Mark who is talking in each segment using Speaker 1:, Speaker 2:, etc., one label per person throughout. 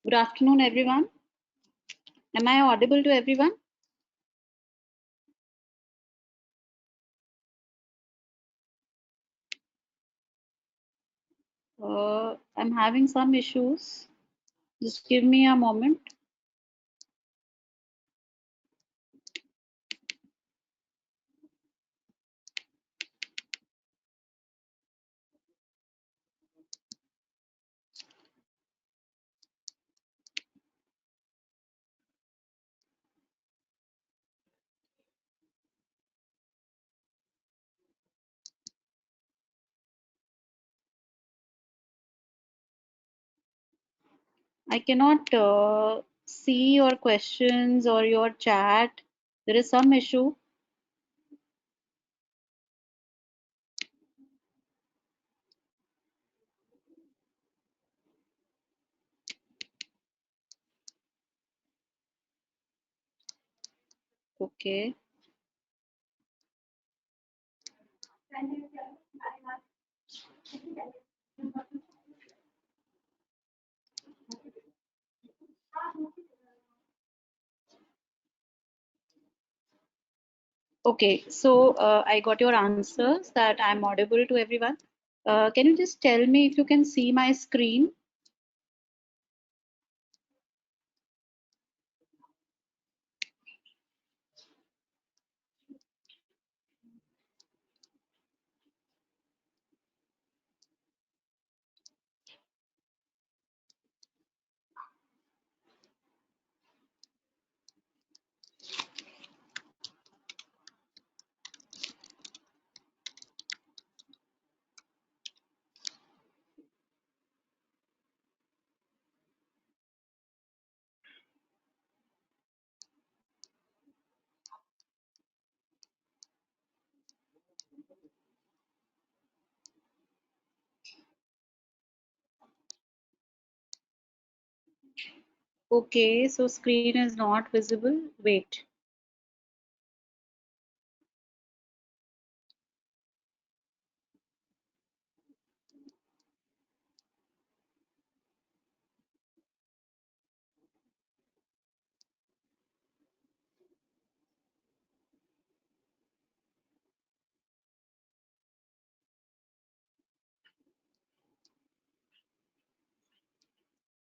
Speaker 1: Good afternoon, everyone. Am I audible to everyone? I'm having some issues. Just give me a moment. I cannot see your questions or your chat. There is some issue. Okay. Okay. So I got your answers that I'm audible to everyone. Can you just tell me if you can see my screen? Okay. So screen is not visible. Wait.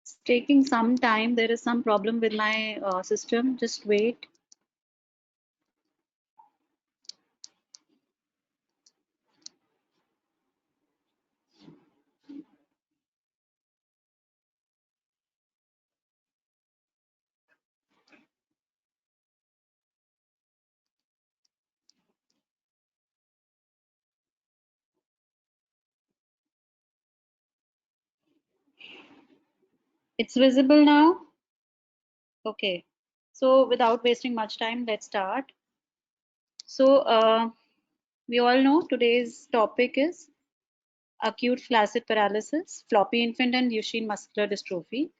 Speaker 1: It's taking some time. There is some problem with my system. Just wait. It's visible now? Okay. So without wasting much time, let's start. So we all know today's topic is acute flaccid paralysis, floppy infant and Duchenne muscular dystrophy.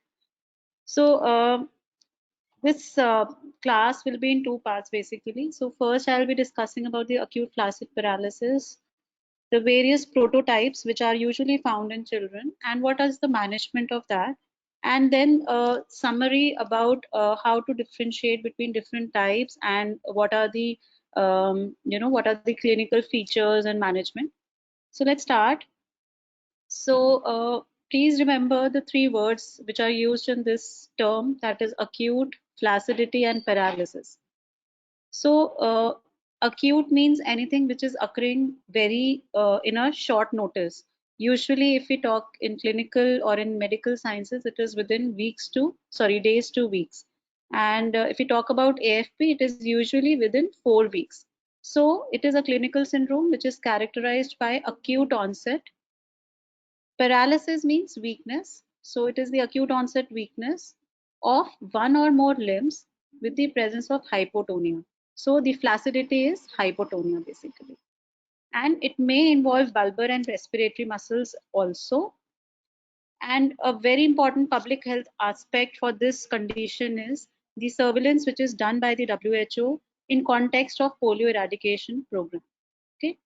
Speaker 1: So this class will be in two parts basically. So first I'll be discussing about the acute flaccid paralysis, the various prototypes which are usually found in children and what is the management of that, and then a summary about how to differentiate between different types and what are the what are the clinical features and management. So let's start. So please remember the three words which are used in this term, that is acute, flaccidity and paralysis. So acute means anything which is occurring very in a short notice. Usually, if we talk in clinical or in medical sciences, it is within days to weeks. And if we talk about AFP, it is usually within 4 weeks. So it is a clinical syndrome which is characterized by acute onset. Paralysis means weakness. So it is the acute onset weakness of one or more limbs with the presence of hypotonia. So the flaccidity is hypotonia basically. And it may involve bulbar and respiratory muscles also. And a very important public health aspect for this condition is the surveillance which is done by the WHO in context of polio eradication program. Okay.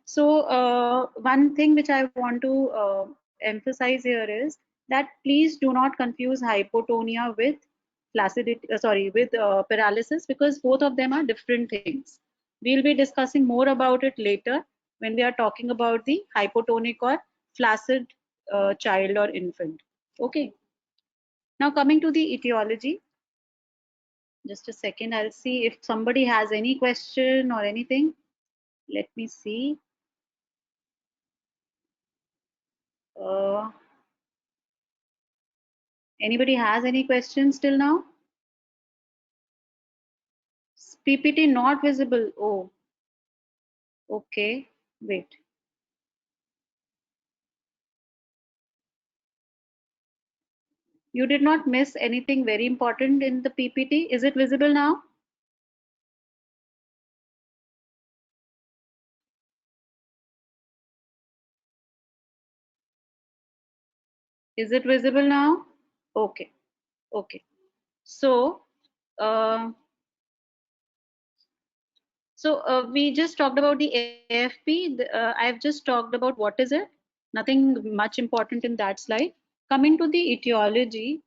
Speaker 1: So one thing which I want to emphasize here is that please do not confuse hypotonia with paralysis, because both of them are different things. We'll be discussing more about it later when we are talking about the hypotonic or flaccid child or infant. Okay. Now coming to the etiology, just a second, I'll see if somebody has any question or anything. Let me see. Uh, Anybody has any questions till now? PPT not visible. Oh, okay. Wait. You did not miss anything very important in the PPT. Is it visible now? Is it visible now? Okay. Okay. So, uh, we just talked about the AFP. I've just talked about what is it. Nothing much important in that slide. Coming to the etiology,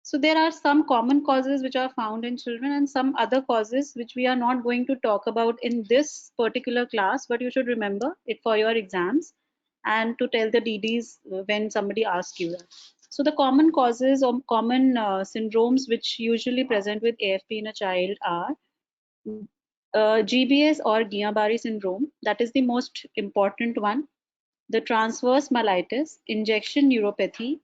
Speaker 1: so there are some common causes which are found in children and some other causes which we are not going to talk about in this particular class, but you should remember it for your exams and to tell the DDs when somebody asks you that. So the common causes or common syndromes which usually present with AFP in a child are GBS or Guillain-Barré syndrome, that is the most important one, the transverse myelitis, injection neuropathy,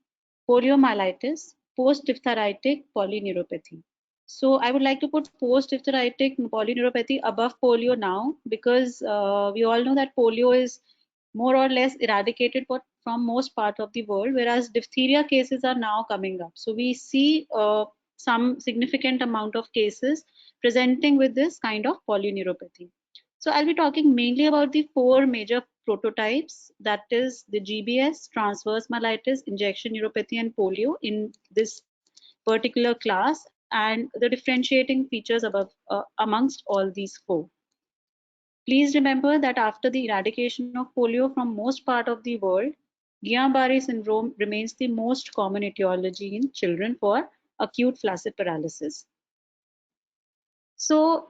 Speaker 1: poliomyelitis, post-diphtheritic polyneuropathy. So I would like to put post-diphtheritic polyneuropathy above polio now, because we all know that polio is more or less eradicated from most part of the world, whereas diphtheria cases are now coming up. So we see some significant amount of cases presenting with this kind of polyneuropathy. So I'll be talking mainly about the four major prototypes, that is the GBS, transverse myelitis, injection neuropathy, and polio in this particular class, and the differentiating features amongst all these four. Please remember that after the eradication of polio from most part of the world, Guillain-Barré syndrome remains the most common etiology in children for acute flaccid paralysis. So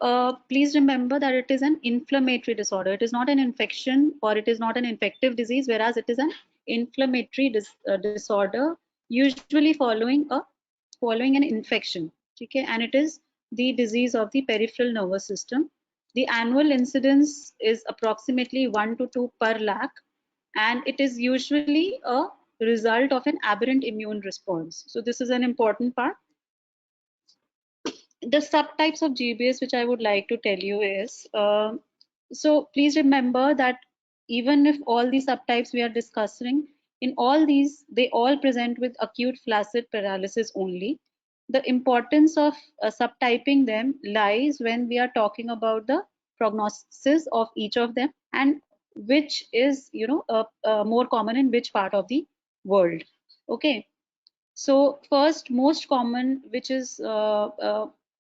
Speaker 1: please remember that it is an inflammatory disorder. It is not an infection or it is not an infective disease, whereas it is an inflammatory disorder, usually following an infection. Okay, and it is the disease of the peripheral nervous system. The annual incidence is approximately 1 to 2 per lakh, and it is usually a result of an aberrant immune response. So this is an important part. The subtypes of GBS which I would like to tell you is, so please remember that even if all the subtypes we are discussing, in all these, they all present with acute flaccid paralysis only. The importance of subtyping them lies when we are talking about the prognosis of each of them and which is, more common in which part of the world. Okay. So first, most common, which is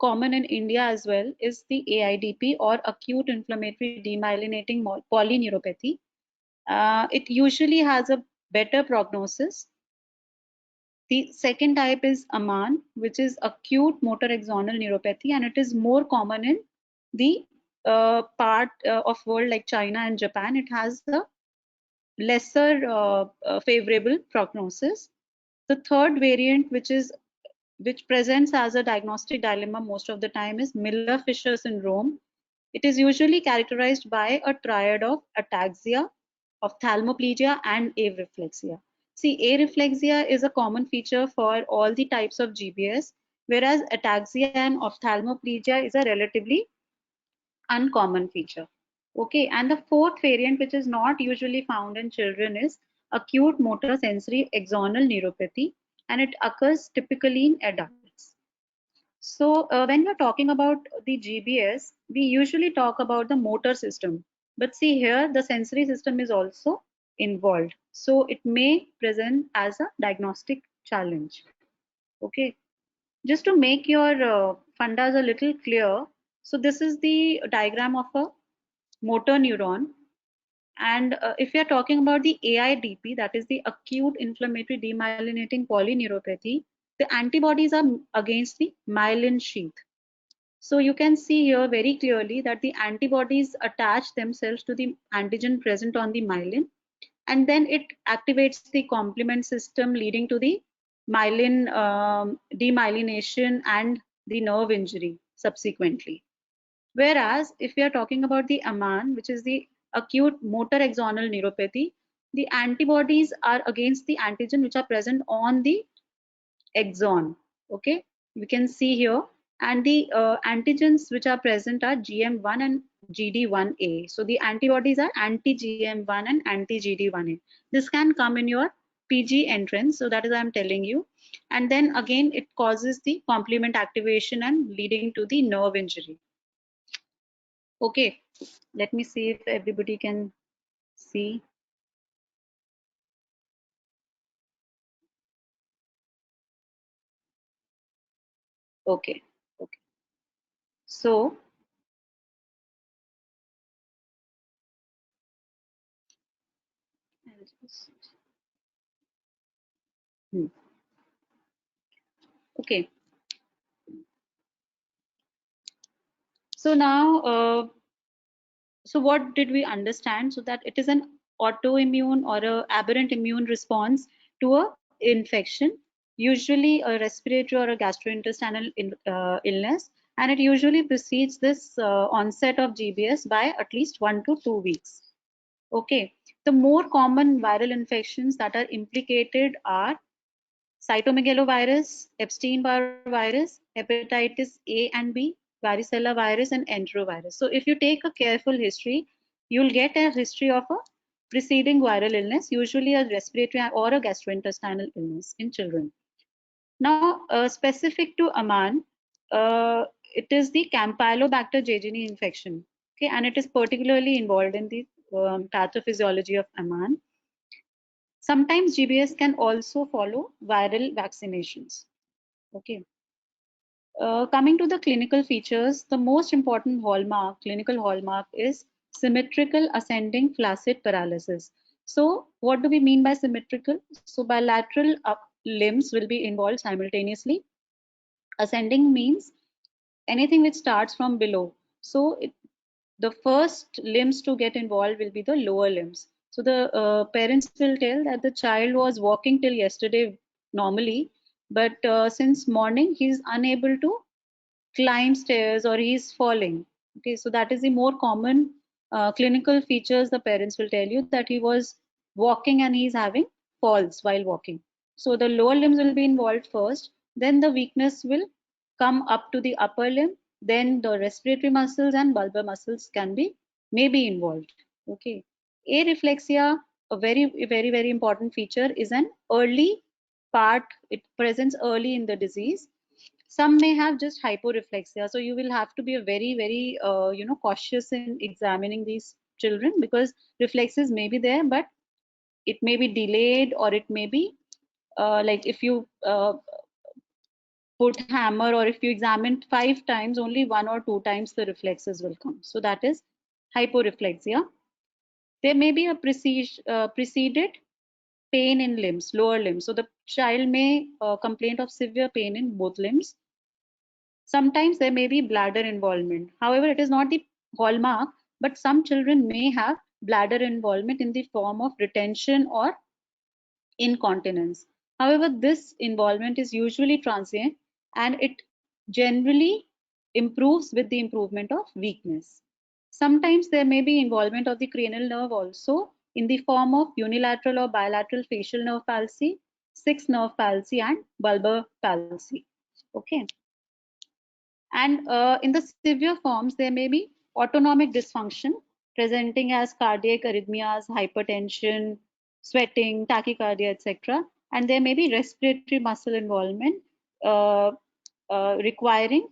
Speaker 1: common in India as well, is the AIDP or acute inflammatory demyelinating polyneuropathy. It usually has a better prognosis. The second type is AMAN, which is acute motor axonal neuropathy, and it is more common in the part of world like China and Japan. It has a lesser favorable prognosis. The third variant, which presents as a diagnostic dilemma most of the time, is Miller-Fisher syndrome. It is usually characterized by a triad of ataxia, ophthalmoplegia, and areflexia. See, areflexia is a common feature for all the types of GBS, whereas ataxia and ophthalmoplegia is a relatively uncommon feature. Okay, and the fourth variant, which is not usually found in children, is acute motor sensory axonal neuropathy, and it occurs typically in adults. So when we're talking about the GBS, we usually talk about the motor system. But see here, the sensory system is also involved. So it may present as a diagnostic challenge. Okay. Just to make your fundas a little clear, so this is the diagram of a motor neuron, And if we are talking about the AIDP, that is the acute inflammatory demyelinating polyneuropathy, the antibodies are against the myelin sheath. So you can see here very clearly that the antibodies attach themselves to the antigen present on the myelin, and then it activates the complement system, leading to the myelin demyelination and the nerve injury subsequently. Whereas if we are talking about the AMAN, which is the acute motor axonal neuropathy, the antibodies are against the antigen which are present on the axon. Okay, we can see here, and the antigens which are present are GM1 and GD1A. So the antibodies are anti-GM1 and anti-GD1A. This can come in your PG entrance, so that is I'm telling you. And then again, it causes the complement activation and leading to the nerve injury. Okay, let me see if everybody can see. Okay, okay. So, I'll just, hmm, okay. So now, so what did we understand? So that it is an autoimmune or a aberrant immune response to a infection, usually a respiratory or a gastrointestinal illness, and it usually precedes this onset of GBS by at least 1 to 2 weeks. Okay, the more common viral infections that are implicated are cytomegalovirus, Epstein-Barr virus, hepatitis A and B, varicella virus, and enterovirus. So if you take a careful history, you'll get a history of a preceding viral illness, usually a respiratory or a gastrointestinal illness in children. Now, specific to Aman, it is the Campylobacter jejuni infection, okay, and it is particularly involved in the pathophysiology of Aman. Sometimes GBS can also follow viral vaccinations. Okay. Coming to the clinical features, the most important clinical hallmark is symmetrical ascending flaccid paralysis. So what do we mean by symmetrical? So bilateral limbs will be involved simultaneously. Ascending means anything which starts from below. So the first limbs to get involved will be the lower limbs. So the parents will tell that the child was walking till yesterday normally, but since morning he is unable to climb stairs or he's falling. Okay, so that is the more common clinical features the parents will tell you, that he was walking and he's having falls while walking. So the lower limbs will be involved first, then the weakness will come up to the upper limb, then the respiratory muscles and bulbar muscles can be maybe involved. Okay, areflexia, a very important feature, is an early part. It presents early in the disease. Some may have just hyporeflexia, so you will have to be a very cautious in examining these children, because reflexes may be there but it may be delayed, or it may be like if you put hammer, or if you examine 5 times, only 1 or 2 times the reflexes will come. So that is hyporeflexia. There may be a preceded pain in limbs, lower limbs. So the child may complain of severe pain in both limbs. Sometimes there may be bladder involvement. However, it is not the hallmark, but some children may have bladder involvement in the form of retention or incontinence. However, this involvement is usually transient, and it generally improves with the improvement of weakness. Sometimes there may be involvement of the cranial nerve also in the form of unilateral or bilateral facial nerve palsy, sixth nerve palsy, and bulbar palsy. Okay. And in the severe forms, there may be autonomic dysfunction presenting as cardiac arrhythmias, hypertension, sweating, tachycardia, etc. And there may be respiratory muscle involvement uh, requiring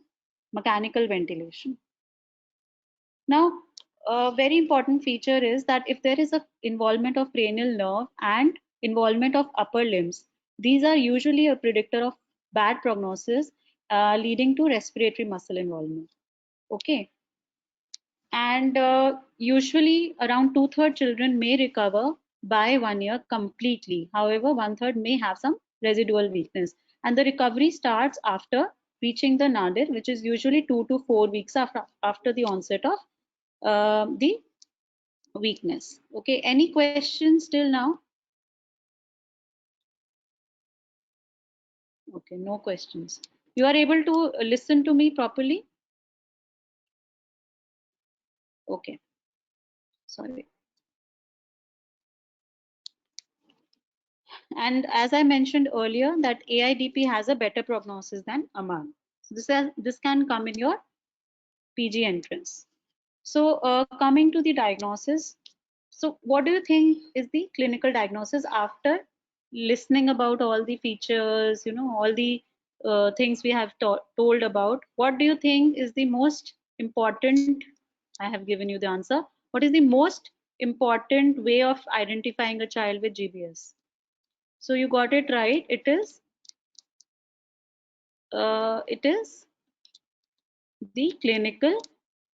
Speaker 1: mechanical ventilation. Now, a very important feature is that if there is a involvement of cranial nerve and involvement of upper limbs, these are usually a predictor of bad prognosis, leading to respiratory muscle involvement. Okay. And usually around two-thirds children may recover by 1 year completely. However, one-third may have some residual weakness. And the recovery starts after reaching the nadir, which is usually 2 to 4 weeks after the onset of the weakness. Okay, any questions till now? Okay, no questions. You are able to listen to me properly? Okay, sorry. And as I mentioned earlier, that AIDP has a better prognosis than AMAN. So this can come in your PG entrance. So coming to the diagnosis, so what do you think is the clinical diagnosis after listening about all the features, all the things we have told about? What do you think is the most important? I have given you the answer. What is the most important way of identifying a child with GBS? So you got it right. It is the clinical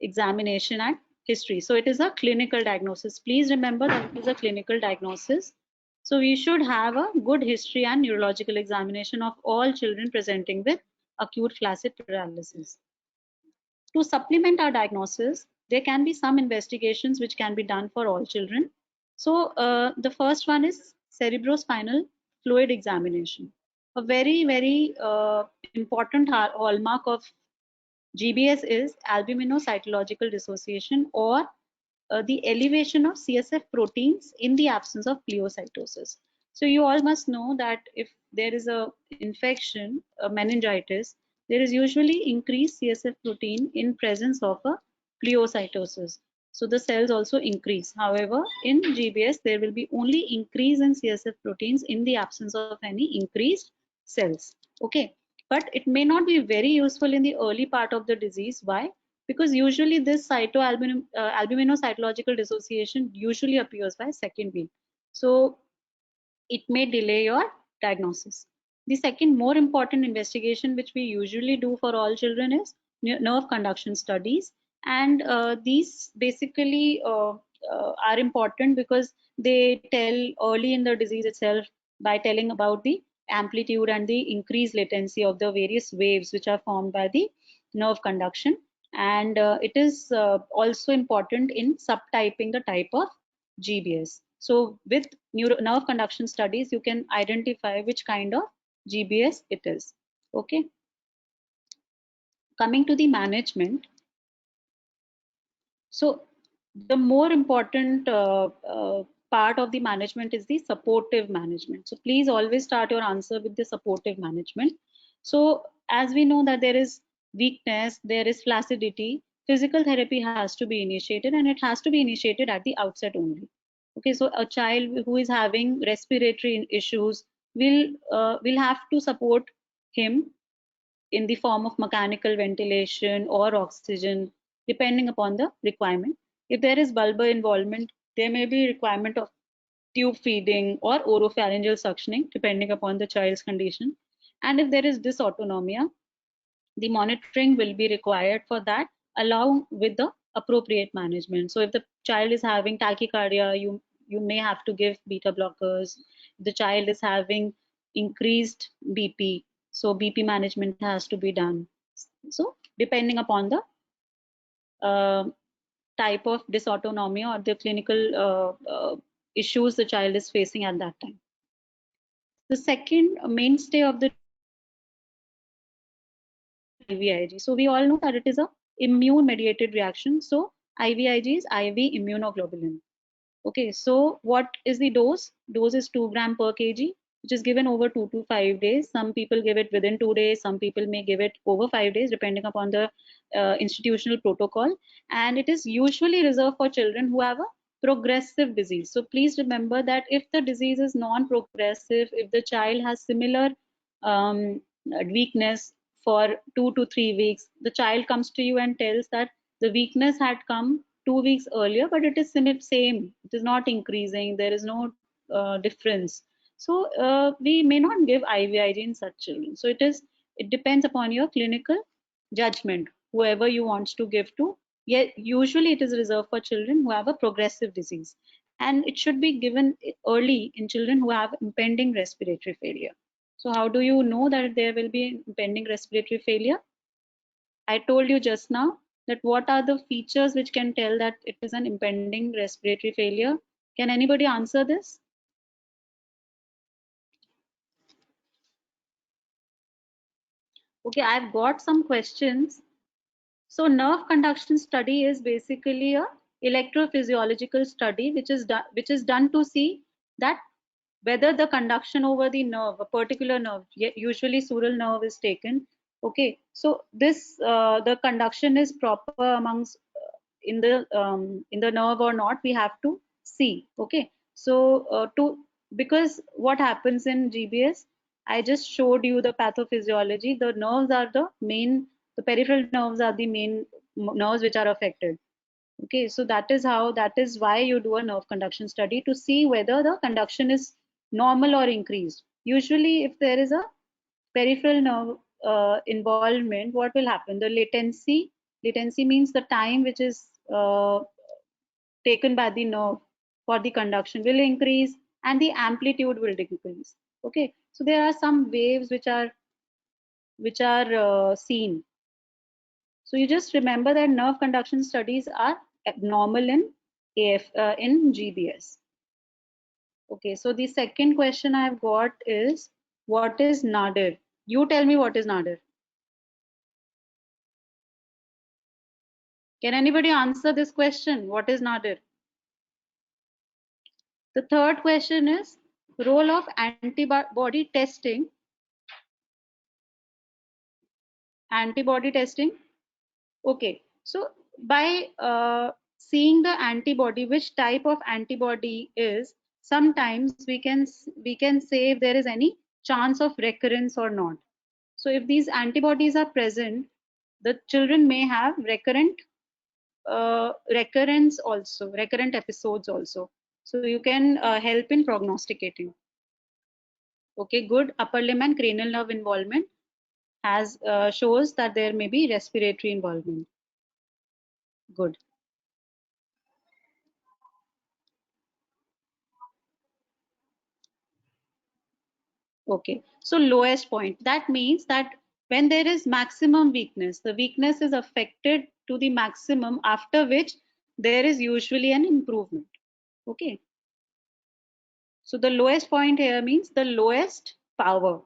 Speaker 1: examination and history. So it is a clinical diagnosis. Please remember that it is a clinical diagnosis. So we should have a good history and neurological examination of all children presenting with acute flaccid paralysis. To supplement our diagnosis, there can be some investigations which can be done for all children. So the first one is cerebrospinal fluid examination. A very, very important hallmark of GBS is albuminocytological dissociation, or the elevation of CSF proteins in the absence of pleocytosis. So you all must know that if there is a infection, a meningitis, there is usually increased CSF protein in presence of a pleocytosis. So the cells also increase. However, in GBS, there will be only increase in CSF proteins in the absence of any increased cells. Okay, but it may not be very useful in the early part of the disease. Why? Because usually this albuminocytological dissociation usually appears by second week. So it may delay your diagnosis. The second more important investigation which we usually do for all children is nerve conduction studies. And these basically are important because they tell early in the disease itself by telling about the amplitude and the increased latency of the various waves which are formed by the nerve conduction. And it is also important in subtyping the type of GBS. So with nerve conduction studies, you can identify which kind of GBS it is. Okay. Coming to the management. So the more important part of the management is the supportive management. So please always start your answer with the supportive management. So as we know that there is weakness, there is flaccidity, physical therapy has to be initiated, and it has to be initiated at the outset only. Okay, so a child who is having respiratory issues will have to support him in the form of mechanical ventilation or oxygen, depending upon the requirement. If there is bulbar involvement, there may be requirement of tube feeding or oropharyngeal suctioning, depending upon the child's condition. And if there is dysautonomia, the monitoring will be required for that, along with the appropriate management. So if the child is having tachycardia, you may have to give beta blockers. If the child is having increased BP, so BP management has to be done. So depending upon the uh, type of dysautonomia or the clinical issues the child is facing at that time. The second mainstay of the IVIG. So we all know that it is a immune mediated reaction. So IVIG is IV immunoglobulin. Okay, so what is the dose? Dose is 2 gram per kg, which is given over 2 to 5 days. Some people give it within 2 days. Some people may give it over 5 days, depending upon the institutional protocol. And it is usually reserved for children who have a progressive disease. So please remember that if the disease is non-progressive, if the child has similar um, weakness for 2 to 3 weeks, the child comes to you and tells that the weakness had come 2 weeks earlier, but it is same. It is not increasing. There is no difference. So we may not give IVIG in such children. So it depends upon your clinical judgment, whoever you want to give to. Yet usually it is reserved for children who have a progressive disease, and it should be given early in children who have impending respiratory failure. So how do you know that there will be impending respiratory failure? I told you just now that what are the features which can tell that it is an impending respiratory failure. Can anybody answer this? Okay, I've got some questions. So nerve conduction study is basically a electrophysiological study which is done to see that whether the conduction over the nerve, a particular nerve, usually sural nerve is taken. Okay, so this the conduction is proper amongst in the nerve or not, we have to see. Okay, so to because what happens in GBS, I just showed you the pathophysiology. The nerves are the main, the peripheral nerves are the main nerves which are affected. Okay, so that is why you do a nerve conduction study to see whether the conduction is normal or increased. Usually, if there is a peripheral nerve involvement, what will happen? The latency means the time which is taken by the nerve for the conduction will increase and the amplitude will decrease. Okay, so there are some waves which are seen. So you just remember that nerve conduction studies are abnormal in in GBS. Okay, so the second question I've got is, what is nadir? You tell me what is nadir. Can anybody answer this question? What is nadir? The third question is role of antibody testing. Antibody testing. Okay, so by seeing the antibody, which type of antibody is, sometimes we can say if there is any chance of recurrence or not. So if these antibodies are present, the children may have recurrent episodes also. So you can help in prognosticating. Okay, good upper limb and cranial nerve involvement has shows that there may be respiratory involvement. Good. Okay, so lowest point, that means that when there is maximum weakness, the weakness is affected to the maximum, after which there is usually an improvement. Okay, so the lowest point here means the lowest power.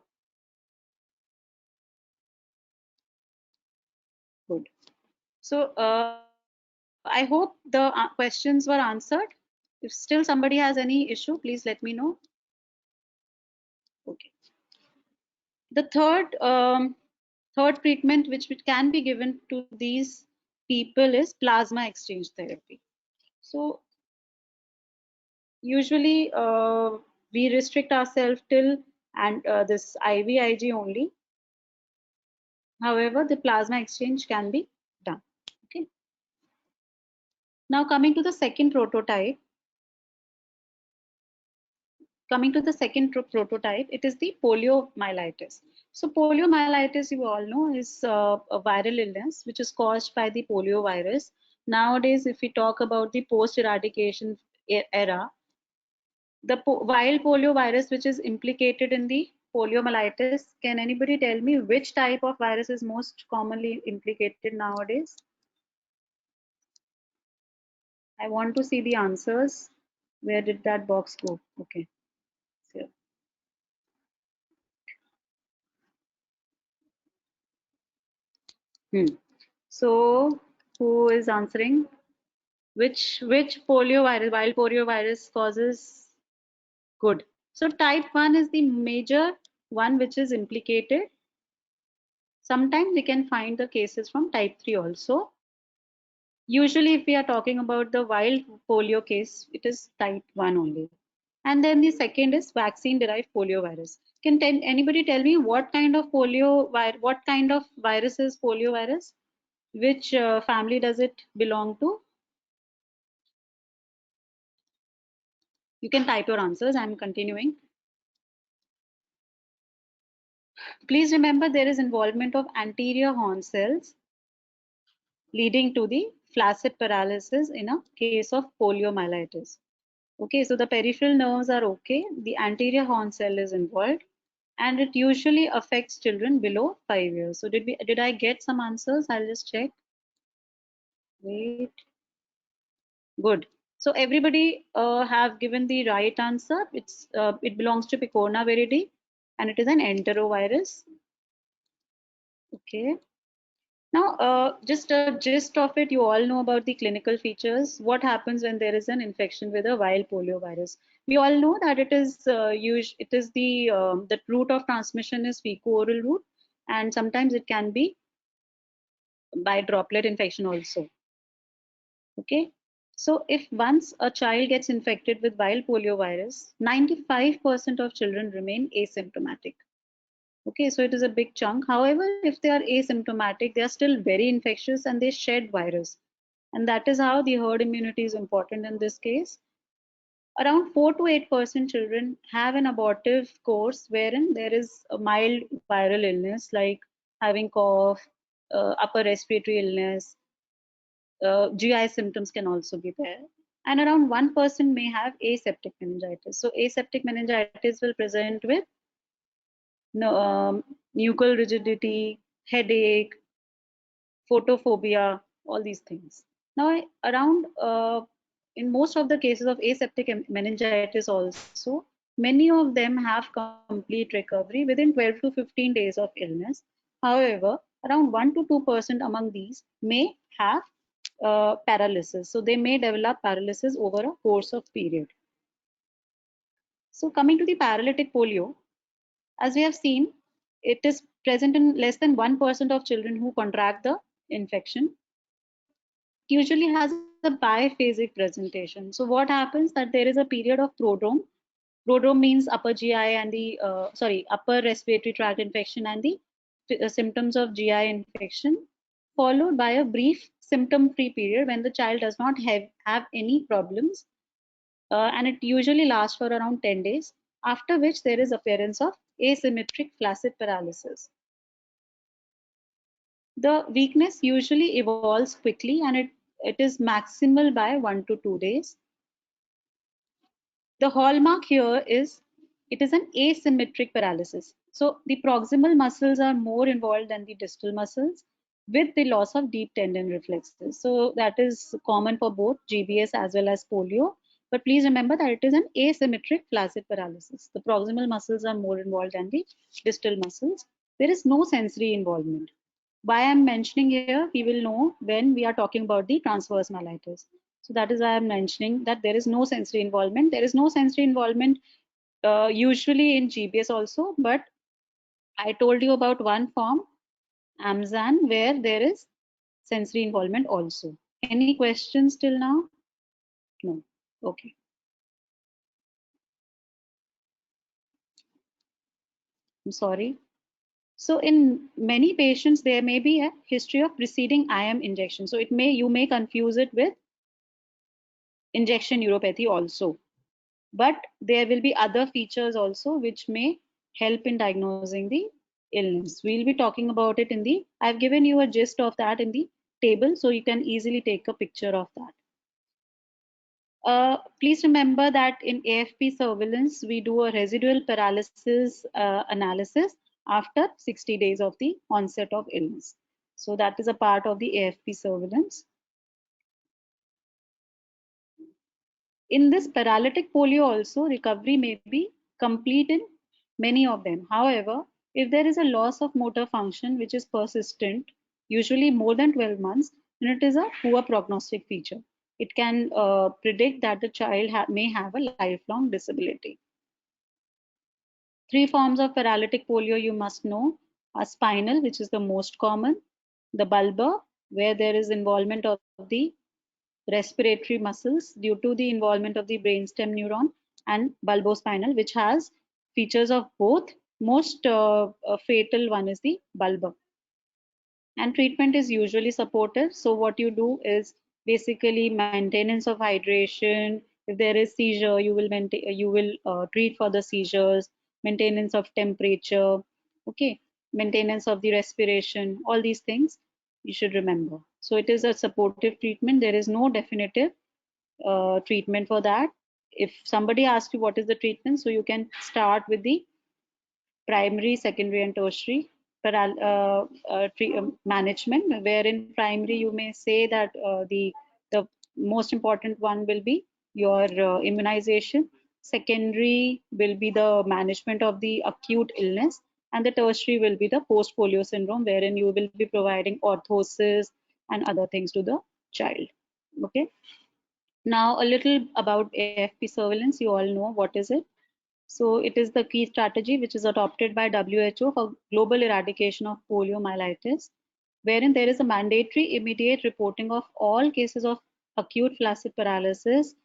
Speaker 1: Good. So I hope the questions were answered. If still somebody has any issue, please let me know. Okay. The third treatment which can be given to these people is plasma exchange therapy. So usually we restrict ourselves till and this IVIG only. However, the plasma exchange can be done. Okay. Now coming to the second prototype. Coming to the second prototype, it is the poliomyelitis. So poliomyelitis, you all know, is a viral illness which is caused by the polio virus. Nowadays, if we talk about the post-eradication era, the wild polio virus which is implicated in the poliomyelitis, can anybody tell me which type of virus is most commonly implicated nowadays? I want to see the answers. Where did that box go? Okay. So, so who is answering? Which polio virus, wild polio virus causes? Good. So type 1 is the major one which is implicated. Sometimes we can find the cases from type 3 also. Usually if we are talking about the wild polio case, it is type 1 only. And then the second is vaccine derived polio virus. Can anybody tell me what kind of what kind of virus is polio virus? Which family does it belong to? You can type your answers. I'm continuing. Please remember there is involvement of anterior horn cells leading to the flaccid paralysis in a case of poliomyelitis. Okay, so the peripheral nerves are okay, the anterior horn cell is involved, and it usually affects children below 5 years. So did I get some answers? I'll just check. Wait. Good. So everybody have given the right answer. It belongs to Picorna viridi, and it is an enterovirus. Okay. Now, just a gist of it, you all know about the clinical features. What happens when there is an infection with a wild poliovirus? We all know that it is the route of transmission is fecal-oral route, and sometimes it can be by droplet infection also. Okay. So if once a child gets infected with wild poliovirus, 95% of children remain asymptomatic. Okay, so it is a big chunk. However, if they are asymptomatic, they are still very infectious and they shed virus. And that is how the herd immunity is important in this case. Around 4 to 8% children have an abortive course wherein there is a mild viral illness like having cough, upper respiratory illness, GI symptoms can also be there. And around 1% may have aseptic meningitis. So aseptic meningitis will present with no, nuchal rigidity, headache, photophobia, all these things. Now, in most of the cases of aseptic meningitis also, many of them have complete recovery within 12 to 15 days of illness. However, around 1 to 2% among these may have paralysis. So they may develop paralysis over a course of period. So coming to the paralytic polio, as we have seen, it is present in less than 1% of children who contract the infection. It usually has a biphasic presentation. So what happens that there is a period of prodrome. Prodrome means upper GI and upper respiratory tract infection and the symptoms of GI infection, followed by a brief symptom-free period when the child does not have any problems, and it usually lasts for around 10 days, after which there is appearance of asymmetric flaccid paralysis. The weakness usually evolves quickly and it is maximal by 1 to 2 days. The hallmark here is it is an asymmetric paralysis. So the proximal muscles are more involved than the distal muscles with the loss of deep tendon reflexes. So that is common for both GBS as well as polio. But please remember that it is an asymmetric flaccid paralysis. The proximal muscles are more involved than the distal muscles. There is no sensory involvement. Why I'm mentioning here, we will know when we are talking about the transverse myelitis. So that is why I'm mentioning that there is no sensory involvement. There is no sensory involvement usually in GBS also, but I told you about one form, AMZAN, where there is sensory involvement also. Any questions till now? No. Okay. I'm sorry. So in many patients, there may be a history of preceding IM injection. So you may confuse it with injection neuropathy also. But there will be other features also which may help in diagnosing the illness. We'll be talking about it I've given you a gist of that in the table, so you can easily take a picture of that. Please remember that in AFP surveillance, we do a residual paralysis analysis after 60 days of the onset of illness. So that is a part of the AFP surveillance. In this paralytic polio also, recovery may be complete in many of them. However, if there is a loss of motor function which is persistent, usually more than 12 months, then it is a poor prognostic feature. It can predict that the child may have a lifelong disability. 3 forms of paralytic polio you must know are spinal, which is the most common, the bulbar, where there is involvement of the respiratory muscles due to the involvement of the brainstem neuron, and bulbospinal, which has features of both. Most fatal one is the bulbar. And treatment is usually supportive. So what you do is basically maintenance of hydration. If there is seizure, you will treat for the seizures, maintenance of temperature, okay, maintenance of the respiration, all these things You should remember. So it is a supportive treatment. There is no definitive treatment for that. If somebody asks you what is the treatment, so you can start with the primary, secondary, and tertiary management. Where in primary you may say that the most important one will be your immunization. Secondary will be the management of the acute illness, and the tertiary will be the post polio syndrome, wherein you will be providing orthosis and other things to the child. Okay. Now a little about AFP surveillance. You all know what is it. So it is the key strategy which is adopted by WHO for global eradication of poliomyelitis, wherein there is a mandatory immediate reporting of all cases of acute flaccid paralysis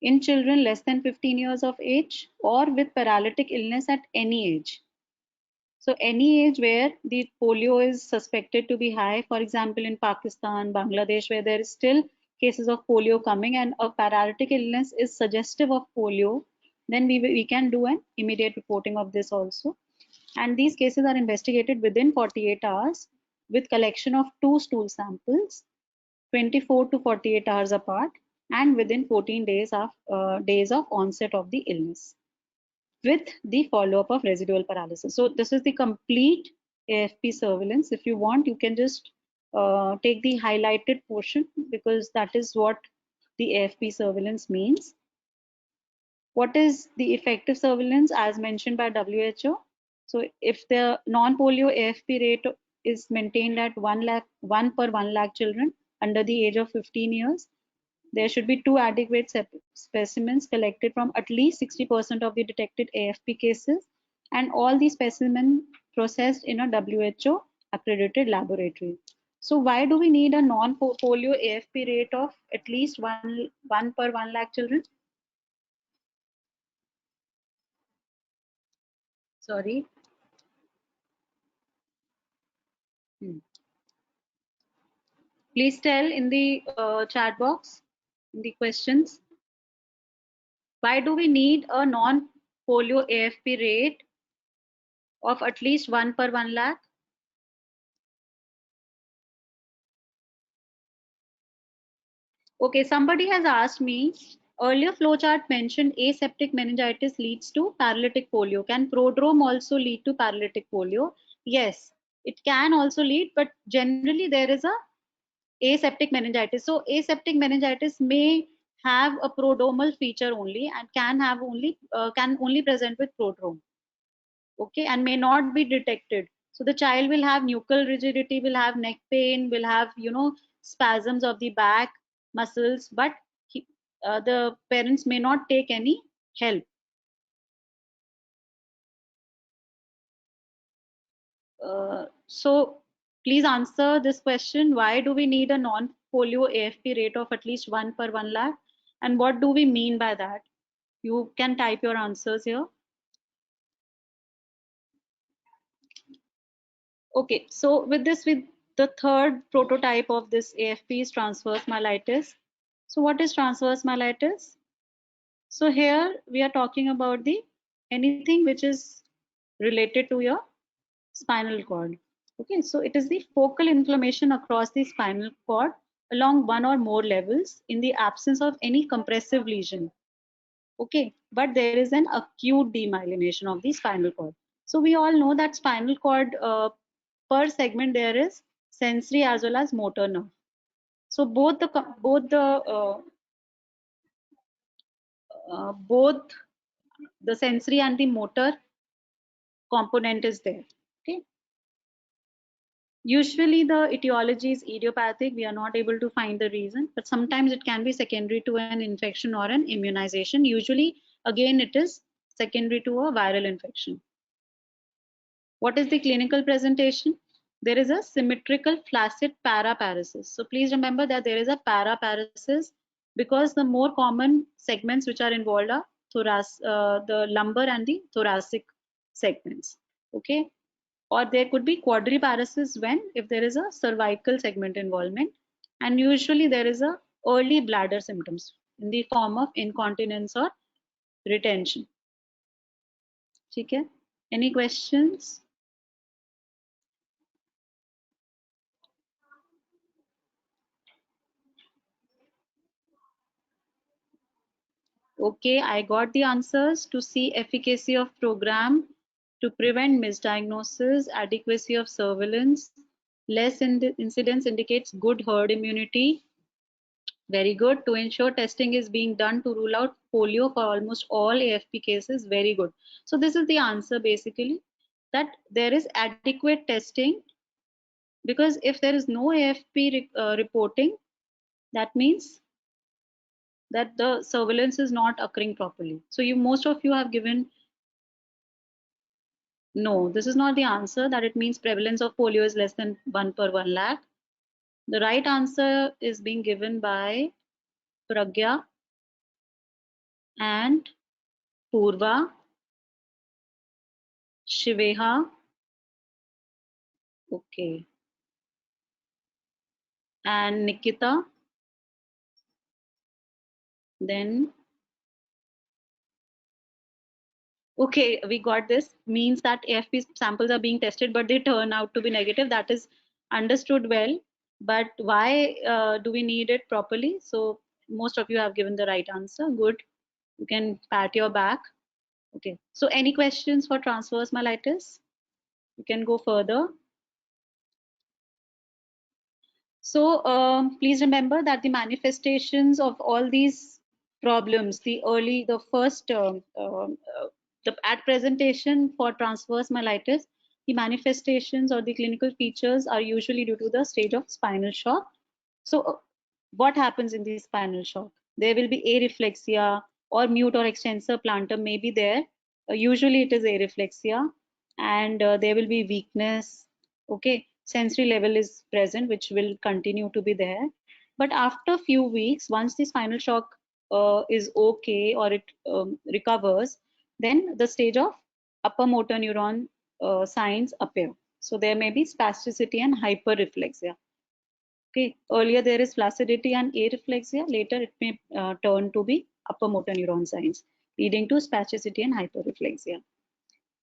Speaker 1: in children less than 15 years of age or with paralytic illness at any age. So any age where the polio is suspected to be high, for example, in Pakistan, Bangladesh, where there is still cases of polio coming and a paralytic illness is suggestive of polio, then we can do an immediate reporting of this also. And these cases are investigated within 48 hours with collection of 2 stool samples, 24 to 48 hours apart, and within 14 days of onset of the illness, with the follow-up of residual paralysis. So this is the complete AFP surveillance. If you want, you can just take the highlighted portion, because that is what the AFP surveillance means. What is the effective surveillance as mentioned by WHO? So if the non-polio AFP rate is maintained at 1 per 1 lakh children under the age of 15 years, there should be 2 adequate specimens collected from at least 60% of the detected AFP cases, and all these specimens processed in a WHO accredited laboratory. So why do we need a non-polio AFP rate of at least 1 per 1 lakh children? Sorry. Please tell in the chat box, in the questions, why do we need a non-polio AFP rate of at least 1 per 1 lakh? Okay, somebody has asked me, earlier flowchart mentioned aseptic meningitis leads to paralytic polio. Can prodrome also lead to paralytic polio? Yes, it can also lead, but generally there is a aseptic meningitis. So aseptic meningitis may have a prodromal feature only and can only present with prodrome. Okay, and may not be detected. So the child will have nuchal rigidity, will have neck pain, will have spasms of the back muscles, but the parents may not take any help. So please answer this question: why do we need a non-polio AFP rate of at least 1 per 1 lakh, and what do we mean by that? You can type your answers here. Okay, so with the third prototype of this AFP is transverse myelitis. So what is transverse myelitis? So here we are talking about the anything which is related to your spinal cord. Okay, so it is the focal inflammation across the spinal cord along one or more levels in the absence of any compressive lesion. Okay, but there is an acute demyelination of the spinal cord. So we all know that spinal cord per segment there is sensory as well as motor nerve. So both the sensory and the motor component is there. Okay. Usually the etiology is idiopathic. We are not able to find the reason, but sometimes it can be secondary to an infection or an immunization. Usually, again, it is secondary to a viral infection. What is the clinical presentation? There is a symmetrical flaccid paraparesis. So please remember that there is a paraparesis because the more common segments which are involved are the lumbar and the thoracic segments. Okay, or there could be quadriparesis when if there is a cervical segment involvement, and usually there is a early bladder symptoms in the form of incontinence or retention. Okay, any questions? Okay, I got the answers. To see efficacy of program, to prevent misdiagnosis, adequacy of surveillance, less incidence indicates good herd immunity. Very good. To ensure testing is being done to rule out polio for almost all AFP cases. Very good. So this is the answer basically, that there is adequate testing, because if there is no AFP reporting, that means that the surveillance is not occurring properly. So most of you have given no. This is not the answer, that it means prevalence of polio is less than 1 per 1 lakh. The right answer is being given by Pragya and Purva, Shiveha, okay, and Nikita. Then, okay, we got this. Means that AFP samples are being tested, but they turn out to be negative. That is understood well. But why do we need it properly? So most of you have given the right answer. Good. You can pat your back. Okay. So any questions for transverse myelitis? You can go further. So please remember that the manifestations of all these problems, the first, at presentation for transverse myelitis, the manifestations or the clinical features are usually due to the stage of spinal shock. So what happens in the spinal shock? There will be areflexia or mute or extensor plantar may be there. Usually it is areflexia, and there will be weakness. Okay, sensory level is present, which will continue to be there. But after few weeks, once the spinal shock is okay, or it recovers, then the stage of upper motor neuron signs appear. So there may be spasticity and hyperreflexia. Okay, earlier there is flaccidity and areflexia. Later it may turn to be upper motor neuron signs, leading to spasticity and hyperreflexia.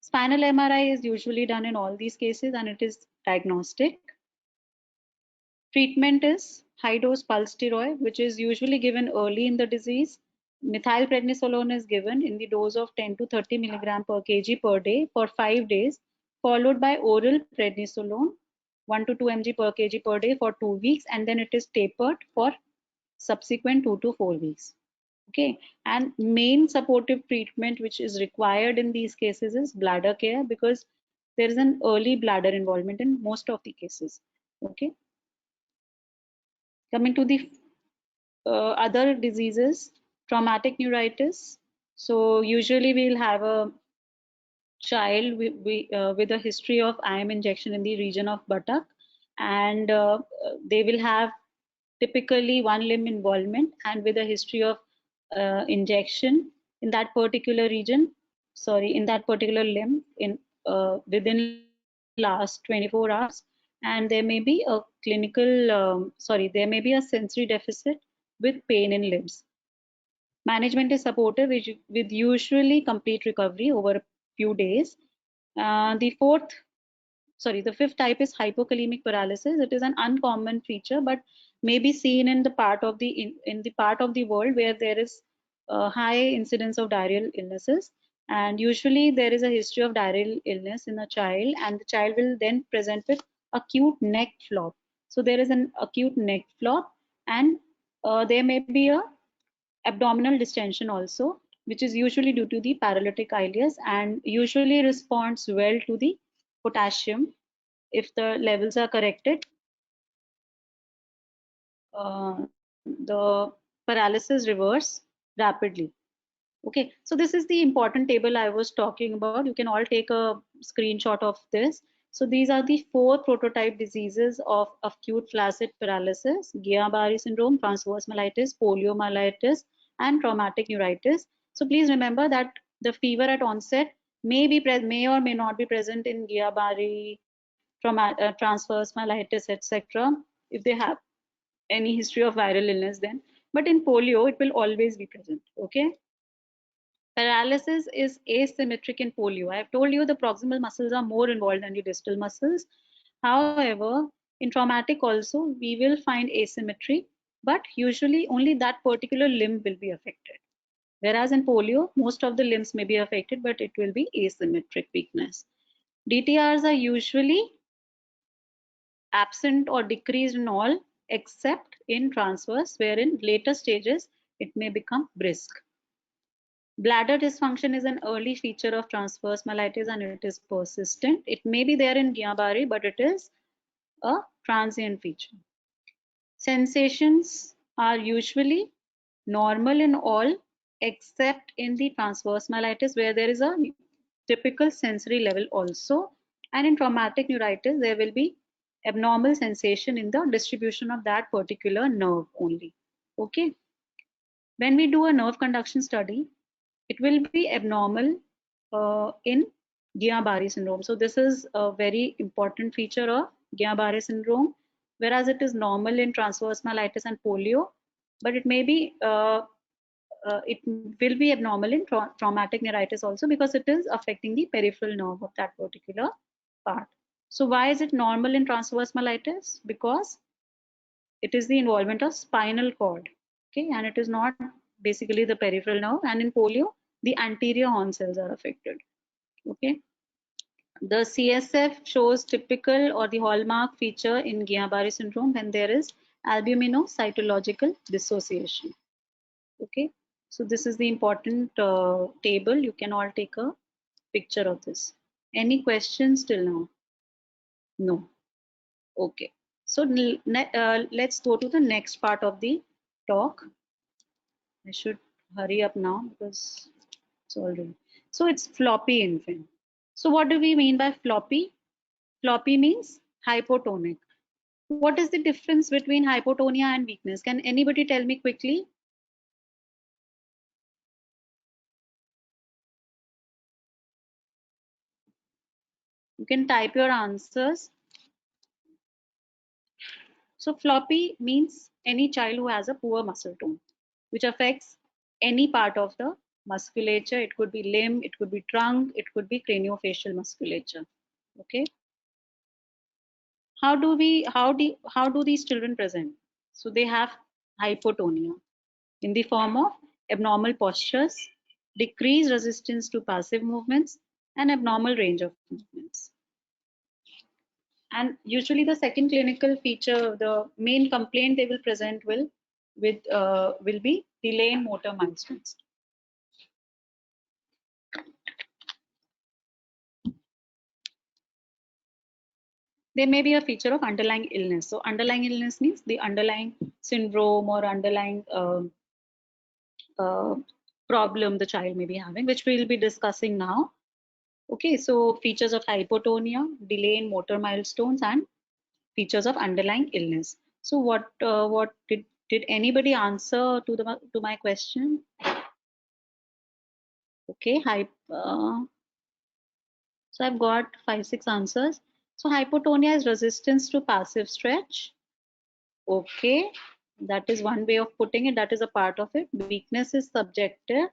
Speaker 1: Spinal MRI is usually done in all these cases, and it is diagnostic. Treatment is high dose pulse steroid, which is usually given early in the disease. Methylprednisolone is given in the dose of 10 to 30 milligram per kg per day for 5 days, followed by oral prednisolone 1 to 2 mg per kg per day for 2 weeks, and then it is tapered for subsequent 2 to 4 weeks. Okay, and main supportive treatment which is required in these cases is bladder care, because there is an early bladder involvement in most of the cases. Okay, coming to the other diseases, traumatic neuritis. So usually we'll have a child with a history of IM injection in the region of buttock, and they will have typically one limb involvement and with a history of injection in that particular region, sorry, in that particular limb in within last 24 hours. And there may be a clinical, there may be a sensory deficit with pain in limbs. Management is supportive with usually complete recovery over a few days. The fifth type is hypokalemic paralysis. It is an uncommon feature, but may be seen in the part of the part of the world where there is a high incidence of diarrheal illnesses. And usually there is a history of diarrheal illness in a child, and the child will then present with acute neck flop. So there is an acute neck flop, and there may be a abdominal distension also, which is usually due to the paralytic ileus and usually responds well to the potassium. If the levels are corrected, the paralysis reverse rapidly. Okay, so this is the important table I was talking about. You can all take a screenshot of this. So these are the 4 prototype diseases of acute flaccid paralysis: Guillain-Barré syndrome, transverse myelitis, poliomyelitis, and traumatic neuritis. So please remember that the fever at onset may or may not be present in Guillain-Barré, transverse myelitis, etc. If they have any history of viral illness, then, but in polio it will always be present. Okay, paralysis is asymmetric in polio. I have told you the proximal muscles are more involved than the distal muscles. However, in traumatic also we will find asymmetry, but usually only that particular limb will be affected. Whereas in polio, most of the limbs may be affected, but it will be asymmetric weakness. DTRs are usually absent or decreased in all except in transverse, where in later stages it may become brisk. Bladder dysfunction is an early feature of transverse myelitis and it is persistent. It may be there in Guillain-Barré, but it is a transient feature. Sensations are usually normal in all except in the transverse myelitis, where there is a typical sensory level also, and in traumatic neuritis there will be abnormal sensation in the distribution of that particular nerve only. Okay, when we do a nerve conduction study, it will be abnormal in Guillain-Barré syndrome. So this is a very important feature of Guillain-Barré syndrome, whereas it is normal in transverse myelitis and polio, but it may be it will be abnormal in traumatic neuritis also, because it is affecting the peripheral nerve of that particular part. So why is it normal in transverse myelitis? Because it is the involvement of spinal cord, okay, and it is not basically the peripheral nerve. And in polio, the anterior horn cells are affected. Okay, the CSF shows typical or the hallmark feature in Guillain-Barré syndrome when there is albuminocytological dissociation. Okay, so this is the important table. You can all take a picture of this. Any questions till now? No. Okay, so let's go to the next part of the talk. I should hurry up now because it's already. So it's floppy infant. So what do we mean by floppy? Floppy means hypotonic. What is the difference between hypotonia and weakness? Can anybody tell me quickly? You can type your answers. So floppy means any child who has a poor muscle tone, which affects any part of the musculature. It could be limb, it could be trunk, it could be craniofacial musculature. Okay. How do these children present? So they have hypotonia in the form of abnormal postures, decreased resistance to passive movements, and abnormal range of movements. And usually the second clinical feature, the main complaint they will present will be delay in motor milestones. There may be a feature of underlying illness. So underlying illness means the underlying syndrome or underlying uh, problem the child may be having, which we will be discussing now. Okay, so features of hypotonia, delay in motor milestones, and features of underlying illness. So what did anybody answer to my question? Okay, so I've got 5-6 answers. So hypotonia is resistance to passive stretch. Okay, that is one way of putting it. That is a part of it. Weakness is subjective.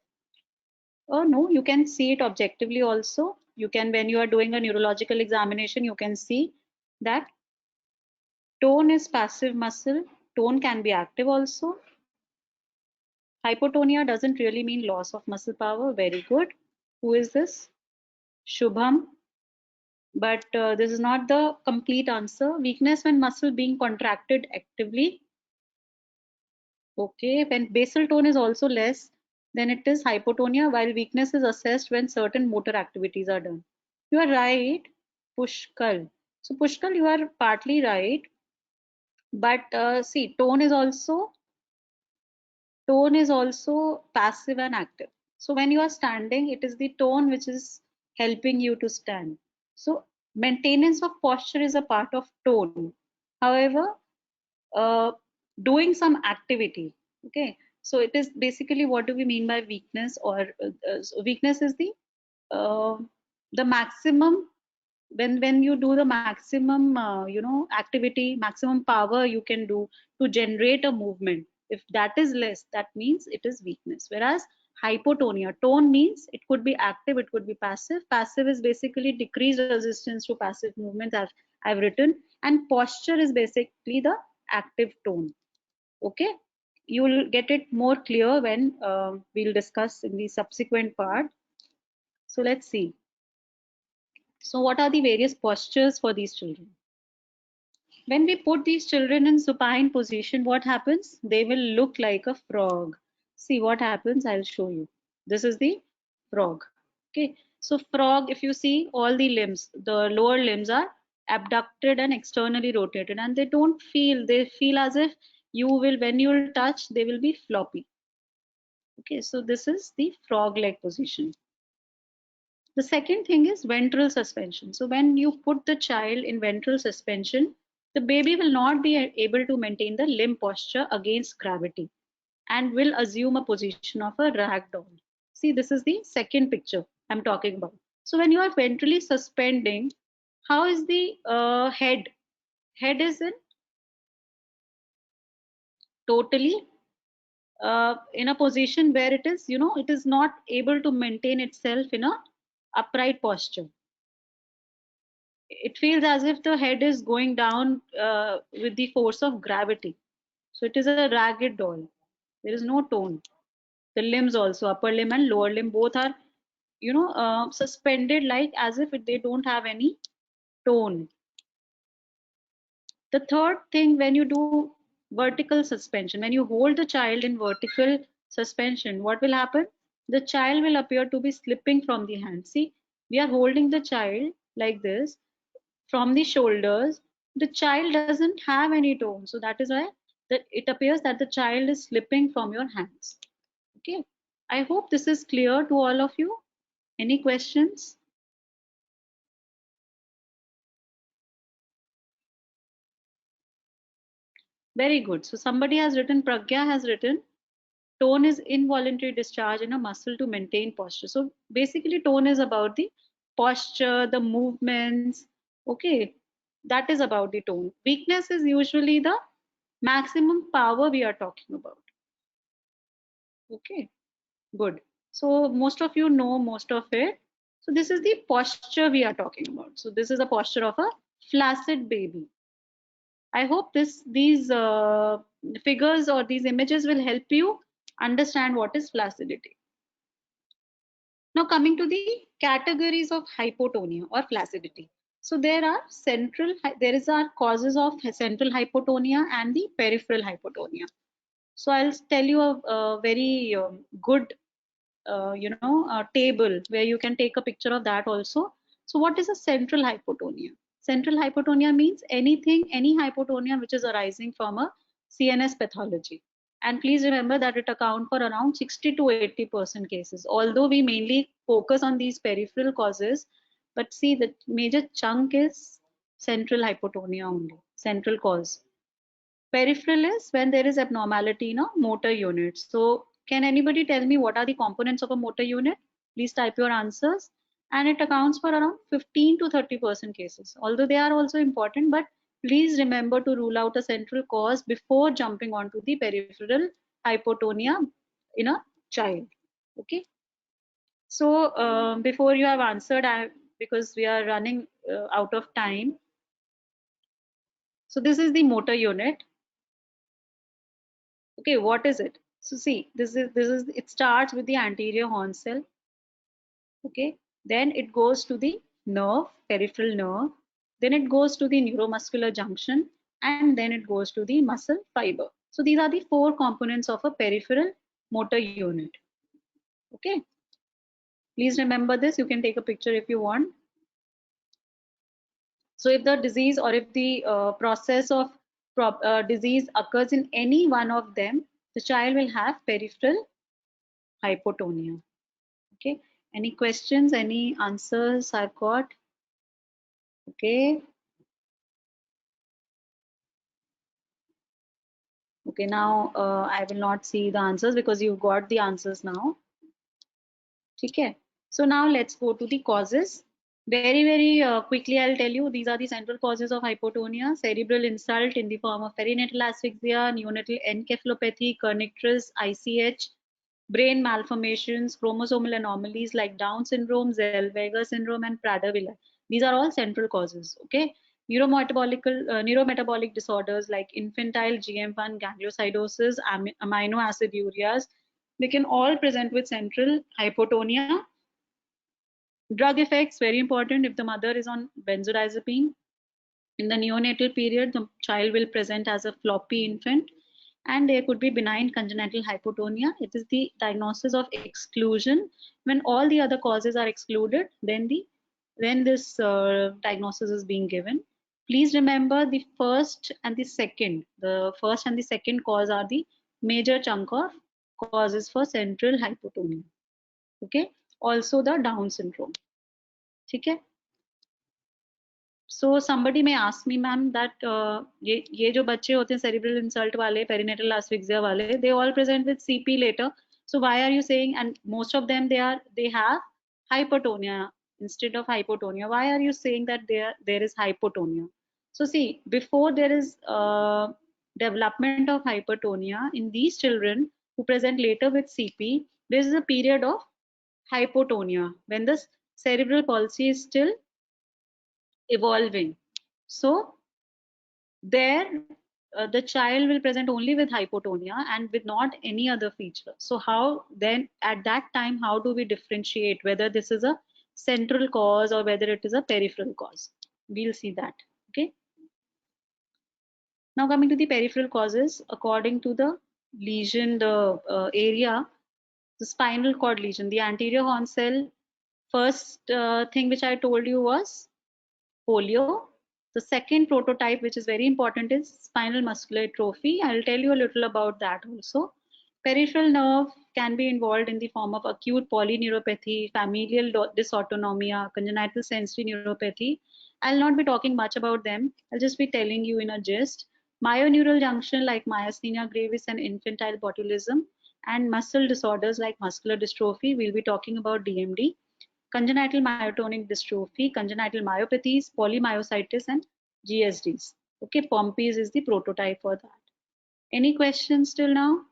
Speaker 1: Oh no, you can see it objectively also. You can, when you are doing a neurological examination, you can see that tone is passive muscle. Tone can be active also. Hypotonia doesn't really mean loss of muscle power. Very good. Who is this? Shubham. But this is not the complete answer. Weakness when muscle being contracted actively. Okay, when basal tone is also less, then it is hypotonia, while weakness is assessed when certain motor activities are done. You are right, Pushkal. So Pushkal, you are partly right, but see, tone is also passive and active. So when you are standing, it is the tone which is helping you to stand. So maintenance of posture is a part of tone. However, uh, doing some activity, okay, so it is basically, what do we mean by weakness? Or so weakness is uh, the maximum, when you do the maximum activity, maximum power you can do to generate a movement. If that is less, that means it is weakness. Whereas hypotonia, tone means it could be active, it could be passive. Passive is basically decreased resistance to passive movements, as I've written, and posture is basically the active tone. Okay, You will get it more clear when we'll discuss in the subsequent part. So let's see. So what are the various postures for these children? When we put these children in supine position, what happens? They will look like a frog. See what happens, I'll show you. This is the frog. Okay, so frog, if you see all the limbs, the lower limbs are abducted and externally rotated, and they don't feel, they feel as if you will, when you'll touch, they will be floppy. Okay, so this is the frog leg position. The second thing is ventral suspension. So when you put the child in ventral suspension, the baby will not be able to maintain the limb posture against gravity and will assume a position of a rag doll. See, this is the second picture I'm talking about. So when you are ventrally suspending, how is the head? Head is in totally in a position where it is, it is not able to maintain itself in a upright posture. It feels as if the head is going down with the force of gravity. So it is a ragged doll. There is no tone. The limbs also, upper limb and lower limb, both are, suspended like as if they don't have any tone. The third thing, when you do vertical suspension, when you hold the child in vertical suspension, what will happen? The child will appear to be slipping from the hand. See, we are holding the child like this from the shoulders. The child doesn't have any tone, so that is why that it appears that the child is slipping from your hands. Okay, I hope this is clear to all of you. Any questions? Very good. So somebody has written, Pragya has written, tone is involuntary discharge in a muscle to maintain posture. So basically tone is about the posture, the movements. Okay, that is about the tone. Weakness is usually the maximum power we are talking about. Okay, good. So most of you know most of it. So this is the posture we are talking about. So this is a posture of a flaccid baby. I hope these figures or these images will help you understand what is flaccidity. Now coming to the categories of hypotonia or flaccidity. So there is our causes of central hypotonia and the peripheral hypotonia. So I'll tell you a very good table where you can take a picture of that also. So what is a central hypotonia? Central hypotonia means any hypotonia which is arising from a CNS pathology. And please remember that it accounts for around 60 to 80% cases. Although we mainly focus on these peripheral causes, but see the major chunk is central hypotonia only, central cause. Peripheral is when there is abnormality in a motor unit. So can anybody tell me what are the components of a motor unit? Please type your answers. And it accounts for around 15 to 30% cases. Although they are also important, but please remember to rule out a central cause before jumping onto the peripheral hypotonia in a child. Okay. So before you have answered, because we are running out of time. So this is the motor unit. Okay, what is it? So see, this is it starts with the anterior horn cell. Okay, then it goes to the nerve, peripheral nerve. Then it goes to the neuromuscular junction, and then it goes to the muscle fiber. So these are the four components of a peripheral motor unit. Okay, please remember this. You can take a picture if you want. So if the disease or if the process of disease occurs in any one of them, the child will have peripheral hypotonia. Okay, any questions, any answers I've got? Okay, okay, now I will not see the answers because you've got the answers now. Okay, so now let's go to the causes. Very quickly I'll tell you, these are the central causes of hypotonia: cerebral insult in the form of perinatal asphyxia, neonatal encephalopathy, kernicterus, ICH, brain malformations, chromosomal anomalies like Down syndrome, Zellweger syndrome, and Prader-Willi. These are all central causes. Okay. Neurometabolic disorders like infantile GM1 gangliosidosis, amino acidureas, they can all present with central hypotonia. Drug effects, very important. If the mother is on benzodiazepine, in the neonatal period, the child will present as a floppy infant, and there could be benign congenital hypotonia. It is the diagnosis of exclusion. When all the other causes are excluded, then this diagnosis is being given. Please remember the first and the second. The first and the second cause are the major chunk of causes for central hypotonia. Okay. Also the Down syndrome. Okay. So somebody may ask me, ma'am, that ये जो बच्चे होते हैं cerebral insult वाले, perinatal asphyxia वाले, they all present with CP later. So why are you saying? And most of them they have hypotonia instead of hypotonia. Why are you saying that there is hypotonia? So see, before there is development of hypotonia in these children who present later with CP, there is a period of hypotonia when the cerebral palsy is still evolving. So there the child will present only with hypotonia and with not any other feature. So how then at that time, how do we differentiate whether this is a central cause or whether it is a peripheral cause? We'll see that. Okay. Now coming to the peripheral causes, according to the lesion, the area, the spinal cord lesion, the anterior horn cell, first thing which I told you was polio. The second prototype, which is very important, is spinal muscular atrophy. I'll tell you a little about that also. Peripheral nerve can be involved in the form of acute polyneuropathy, familial dysautonomia, congenital sensory neuropathy. I'll not be talking much about them. I'll just be telling you in a gist. Myoneural junction like myasthenia gravis and infantile botulism, and muscle disorders like muscular dystrophy. We'll be talking about DMD, congenital myotonic dystrophy, congenital myopathies, polymyositis, and GSDs. Okay, Pompe's is the prototype for that. Any questions till now?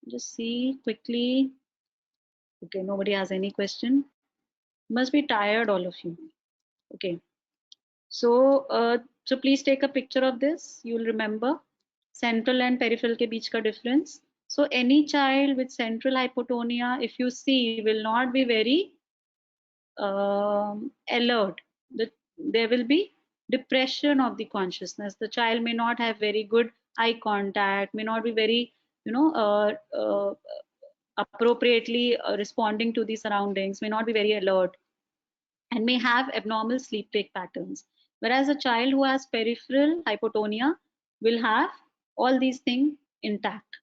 Speaker 1: Just see quickly. Okay, nobody has any question. Must be tired, all of you. Okay, so please take a picture of this. You will remember central and peripheral ke beech ka difference. So any child with central hypotonia, if you see, will not be very alert. There will be depression of the consciousness. The child may not have very good eye contact, may not be very, appropriately responding to the surroundings, may not be very alert, and may have abnormal sleep wake patterns. Whereas a child who has peripheral hypotonia will have all these things intact.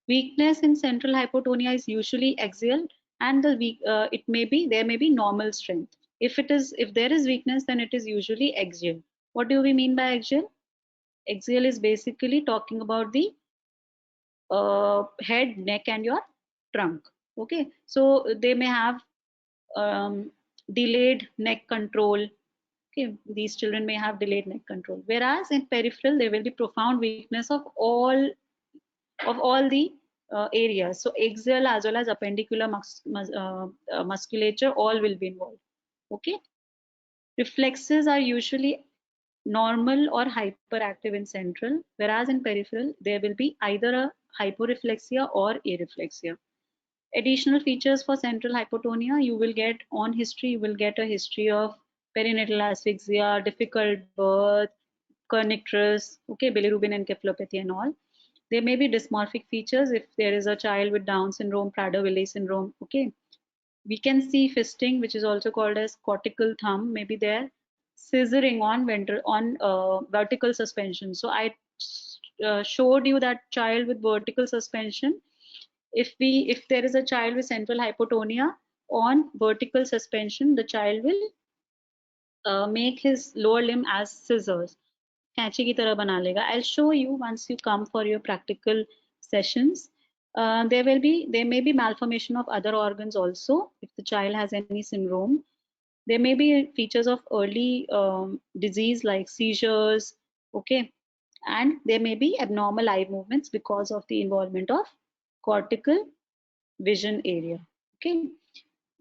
Speaker 1: Weakness in central hypotonia is usually axial, and there may be normal strength. If there is weakness, then it is usually axial. What do we mean by axial? Axial is basically talking about the head, neck, and your trunk. Okay, so they may have delayed neck control. Okay, these children may have delayed neck control. Whereas in peripheral, there will be profound weakness of all the areas. So axial as well as appendicular musculature, all will be involved. Okay. Reflexes are usually normal or hyperactive in central, whereas in peripheral, there will be either a hyporeflexia or areflexia. Additional features for central hypotonia, you will get on history, you will get a history of perinatal asphyxia, difficult birth, kernicterus, okay, bilirubin encephalopathy and all. There may be dysmorphic features if there is a child with Down syndrome, Prader-Willi syndrome. Okay, we can see fisting, which is also called as cortical thumb, maybe there, scissoring on vertical suspension. So I showed you that child with vertical suspension. If there is a child with central hypotonia on vertical suspension, the child will make his lower limb as scissors. कैंची की तरह बना लेगा. I'll show you once you come for your practical sessions. There may be malformation of other organs also if the child has any syndrome. There may be features of early disease like seizures, okay, and there may be abnormal eye movements because of the involvement of cortical vision area. Okay,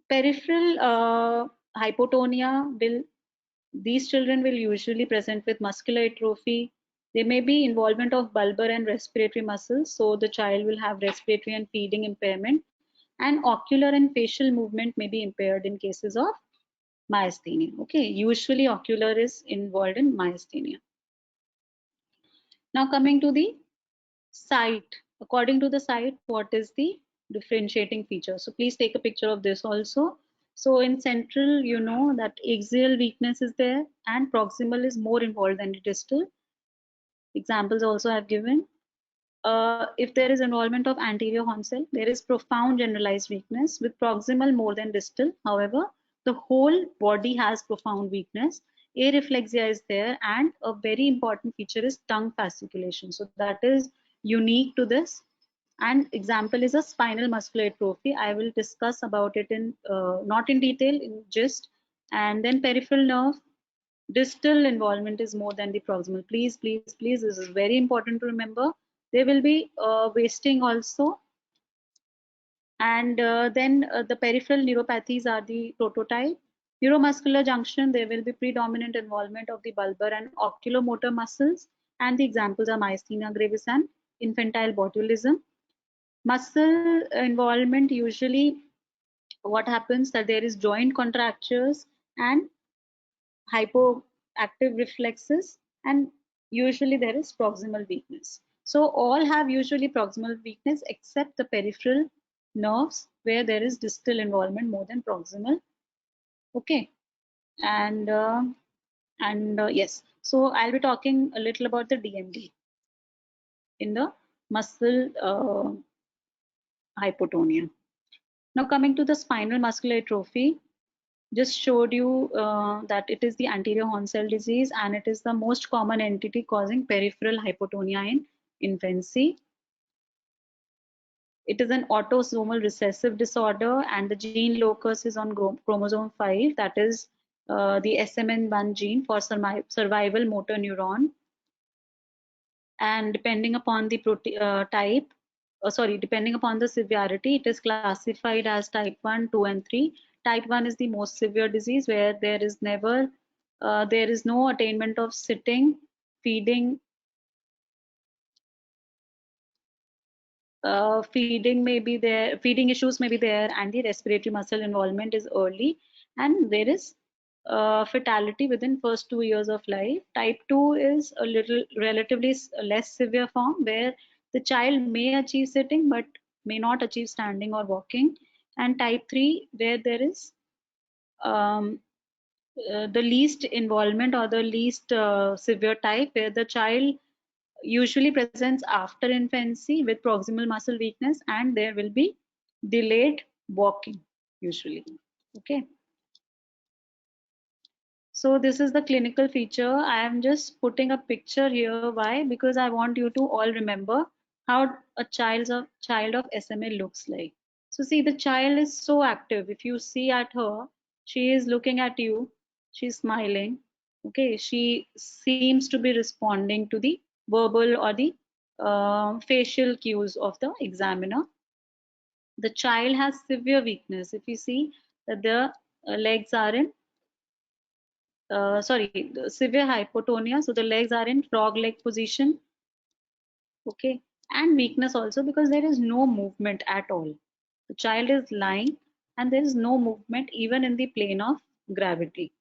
Speaker 1: peripheral hypotonia will These children will usually present with muscular atrophy. There may be involvement of bulbar and respiratory muscles, so the child will have respiratory and feeding impairment, and ocular and facial movement may be impaired in cases of myasthenia. Okay, usually ocular is involved in myasthenia. Now coming to the sight. According to the sight, what is the differentiating feature? So please take a picture of this also. So in central, you know that axial weakness is there and proximal is more involved than the distal. Examples also I've given. If there is involvement of anterior horn cell, there is profound generalized weakness with proximal more than distal. However, the whole body has profound weakness. Areflexia is there, and a very important feature is tongue fasciculation. So that is unique to this. And example is a spinal muscular atrophy. I will discuss about it in not in detail, in gist. And then peripheral nerve, distal involvement is more than the proximal. Please, please, please, this is very important to remember. There will be wasting also. And then the peripheral neuropathies are the prototype. Neuromuscular junction, there will be predominant involvement of the bulbar and oculomotor muscles. And the examples are myasthenia gravis and infantile botulism. Muscle involvement, usually what happens that there is joint contractures and hypoactive reflexes, and usually there is proximal weakness. So all have usually proximal weakness except the peripheral nerves where there is distal involvement more than proximal. Okay, and yes, so I'll be talking a little about the DMD in the muscle hypotonia. Now coming to the spinal muscular atrophy, just showed you that it is the anterior horn cell disease and it is the most common entity causing peripheral hypotonia in infancy. It is an autosomal recessive disorder and the gene locus is on chromosome 5, that is the SMN1 gene for survival motor neuron. And depending upon the depending upon the severity, it is classified as type 1, 2, and 3. Type 1 is the most severe disease where there is no attainment of sitting, feeding, feeding issues may be there, and the respiratory muscle involvement is early, and there is fatality within first 2 years of life. Type 2 is a little relatively less severe form where the child may achieve sitting but may not achieve standing or walking. And type 3 where there is um, the least involvement or the least severe type where the child usually presents after infancy with proximal muscle weakness and there will be delayed walking usually. Okay. So this is the clinical feature. I am just putting a picture here. Why? Because I want you to all remember how a child of SMA looks like. So see, the child is so active. If you see at her, she is looking at you, she's smiling. Okay, she seems to be responding to the verbal or the facial cues of the examiner. The child has severe weakness. If you see that the legs are in severe hypotonia, so the legs are in frog leg position. Okay, and weakness also because there is no movement at all. The child is lying and there is no movement even in the plane of gravity.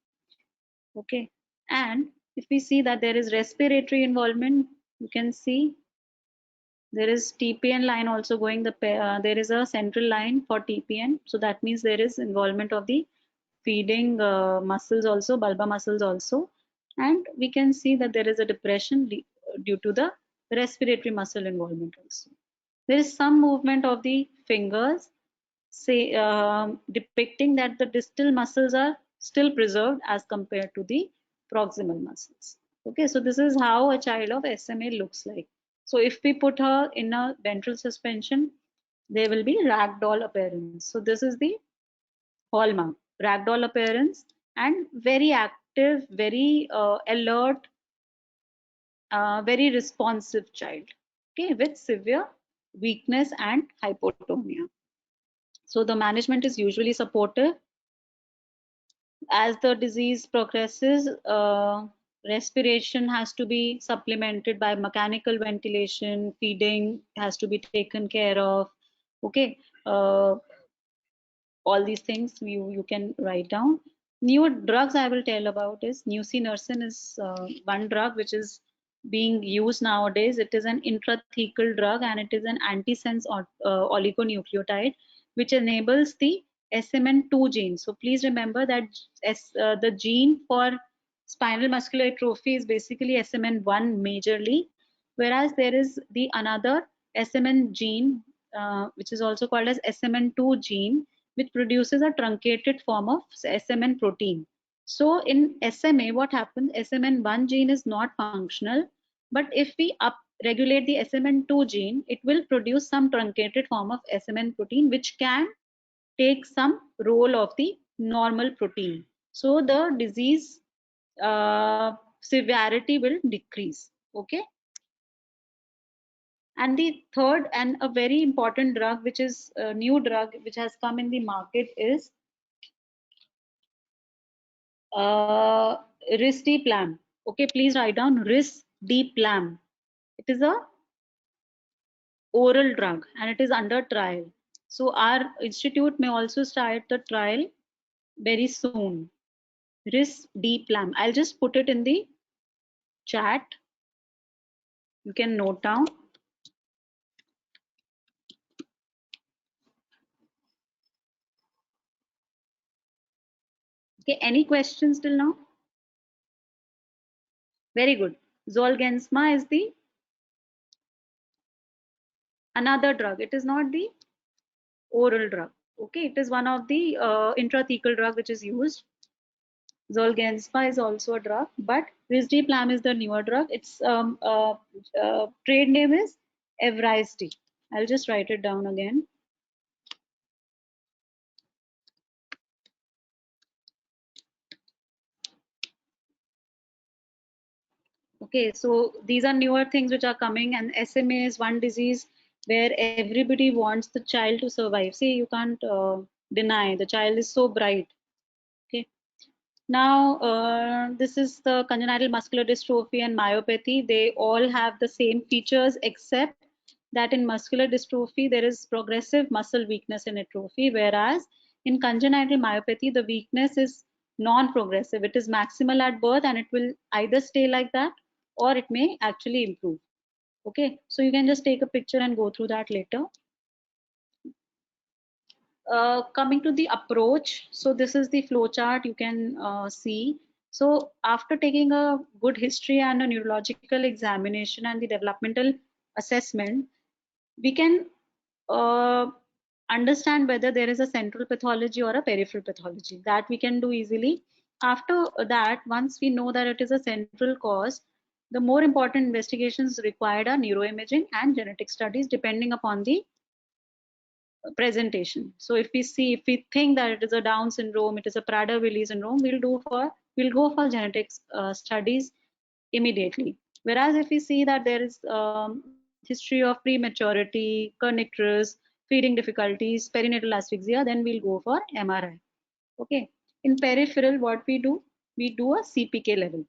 Speaker 1: Okay, and if we see that there is respiratory involvement, you can see there is TPN line also going. There is a central line for TPN, so that means there is involvement of the feeding muscles also, bulbar muscles also, and we can see that there is a depression due to the respiratory muscle involvement also. There is some movement of the fingers, say depicting that the distal muscles are still preserved as compared to the proximal muscles. Okay, so this is how a child of SMA looks like. So if we put her in a ventral suspension, there will be ragdoll appearance. So this is the hallmark, ragdoll appearance, and very active, very alert, very responsive child, okay, with severe weakness and hypotonia. So the management is usually supportive. As the disease progresses, respiration has to be supplemented by mechanical ventilation, feeding has to be taken care of. Okay, all these things you can write down. New drugs I will tell about is nusinersen is one drug which is being used nowadays. It is an intrathecal drug and it is an antisense oligonucleotide which enables the SMN2 gene. So please remember that the gene for spinal muscular atrophy is basically SMN1 majorly, whereas there is the another SMN gene which is also called as SMN2 gene, which produces a truncated form of SMN protein. So in SMA, what happens? SMN1 gene is not functional, but if we up regulate the SMN2 gene, it will produce some truncated form of SMN protein, which can take some role of the normal protein. So the disease severity will decrease. Okay. And the third and a very important drug, which is a new drug which has come in the market, is uh, risdiplam. Okay, please write down risdiplam. It is a oral drug and it is under trial. So our institute may also start the trial very soon. Risdiplam. I'll just put it in the chat. You can note down. Okay, any questions till now? Very good. Zolgensma is the another drug. It is not the oral drug. Okay, it is one of the intrathecal drug which is used. Zolgensma is also a drug, but risdiplam is the newer drug. Its trade name is Evrysdi. I'll just write it down again. Okay, so these are newer things which are coming, and SMA is one disease where everybody wants the child to survive. See, you can't deny the child is so bright. Okay. Now, this is the congenital muscular dystrophy and myopathy. They all have the same features, except that in muscular dystrophy, there is progressive muscle weakness and atrophy, whereas in congenital myopathy, the weakness is non-progressive. It is maximal at birth and it will either stay like that or it may actually improve. Okay, so you can just take a picture and go through that later. Coming to the approach, so this is the flow chart you can see. So after taking a good history and a neurological examination and the developmental assessment, we can uh, understand whether there is a central pathology or a peripheral pathology. That we can do easily. After that, once we know that it is a central cause, the more important investigations required are neuroimaging and genetic studies depending upon the presentation. So if we think that it is a Down syndrome, it is a Prader-Willi syndrome, we'll go for genetics studies immediately. Whereas if we see that there is history of prematurity, kernicterus, feeding difficulties, perinatal asphyxia, then we'll go for MRI. Okay. In peripheral, what we do a CPK level.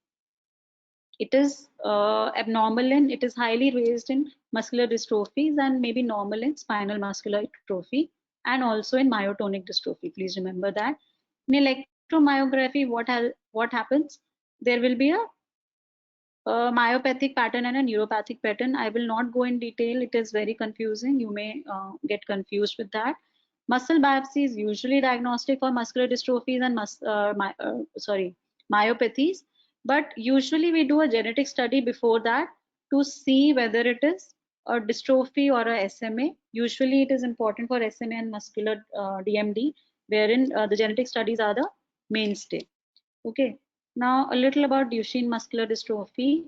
Speaker 1: It is abnormal in, it is highly raised in muscular dystrophies and maybe normal in spinal muscular atrophy and also in myotonic dystrophy. Please remember that. In electromyography, what happens? There will be a myopathic pattern and a neuropathic pattern. I will not go in detail. It is very confusing. You may get confused with that. Muscle biopsy is usually diagnostic for muscular dystrophies and myopathies, but usually we do a genetic study before that to see whether it is a dystrophy or a SMA. Usually it is important for SMA and muscular DMD, wherein the genetic studies are the mainstay. Okay. Now a little about Duchenne muscular dystrophy.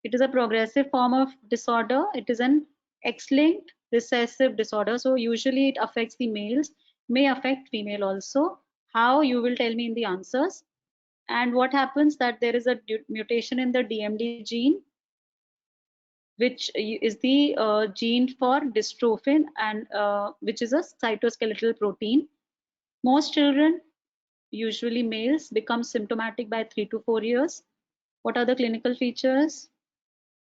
Speaker 1: It is a progressive form of disorder. It is an X-linked recessive disorder. So usually it affects the males, may affect female also. How, you will tell me in the answers. And what happens that there is a mutation in the DMD gene, which is the gene for dystrophin and which is a cytoskeletal protein. Most children usually males, becomes symptomatic by 3 to 4 years. What are the clinical features?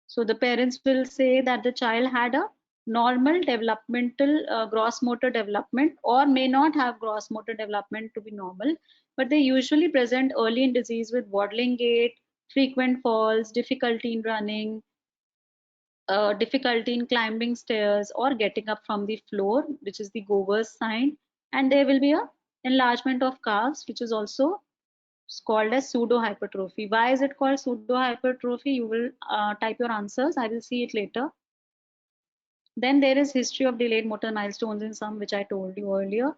Speaker 1: So the parents will say that the child had a normal developmental gross motor development, or may not have gross motor development to be normal, but they usually present early in disease with waddling gait, frequent falls, difficulty in running, difficulty in climbing stairs or getting up from the floor, which is the Gover's sign. And there will be a enlargement of calves, which is also called as pseudo hypertrophy. Why is it called pseudo hypertrophy? You will type your answers. I will see it later. Then there is history of delayed motor milestones in some, which I told you earlier.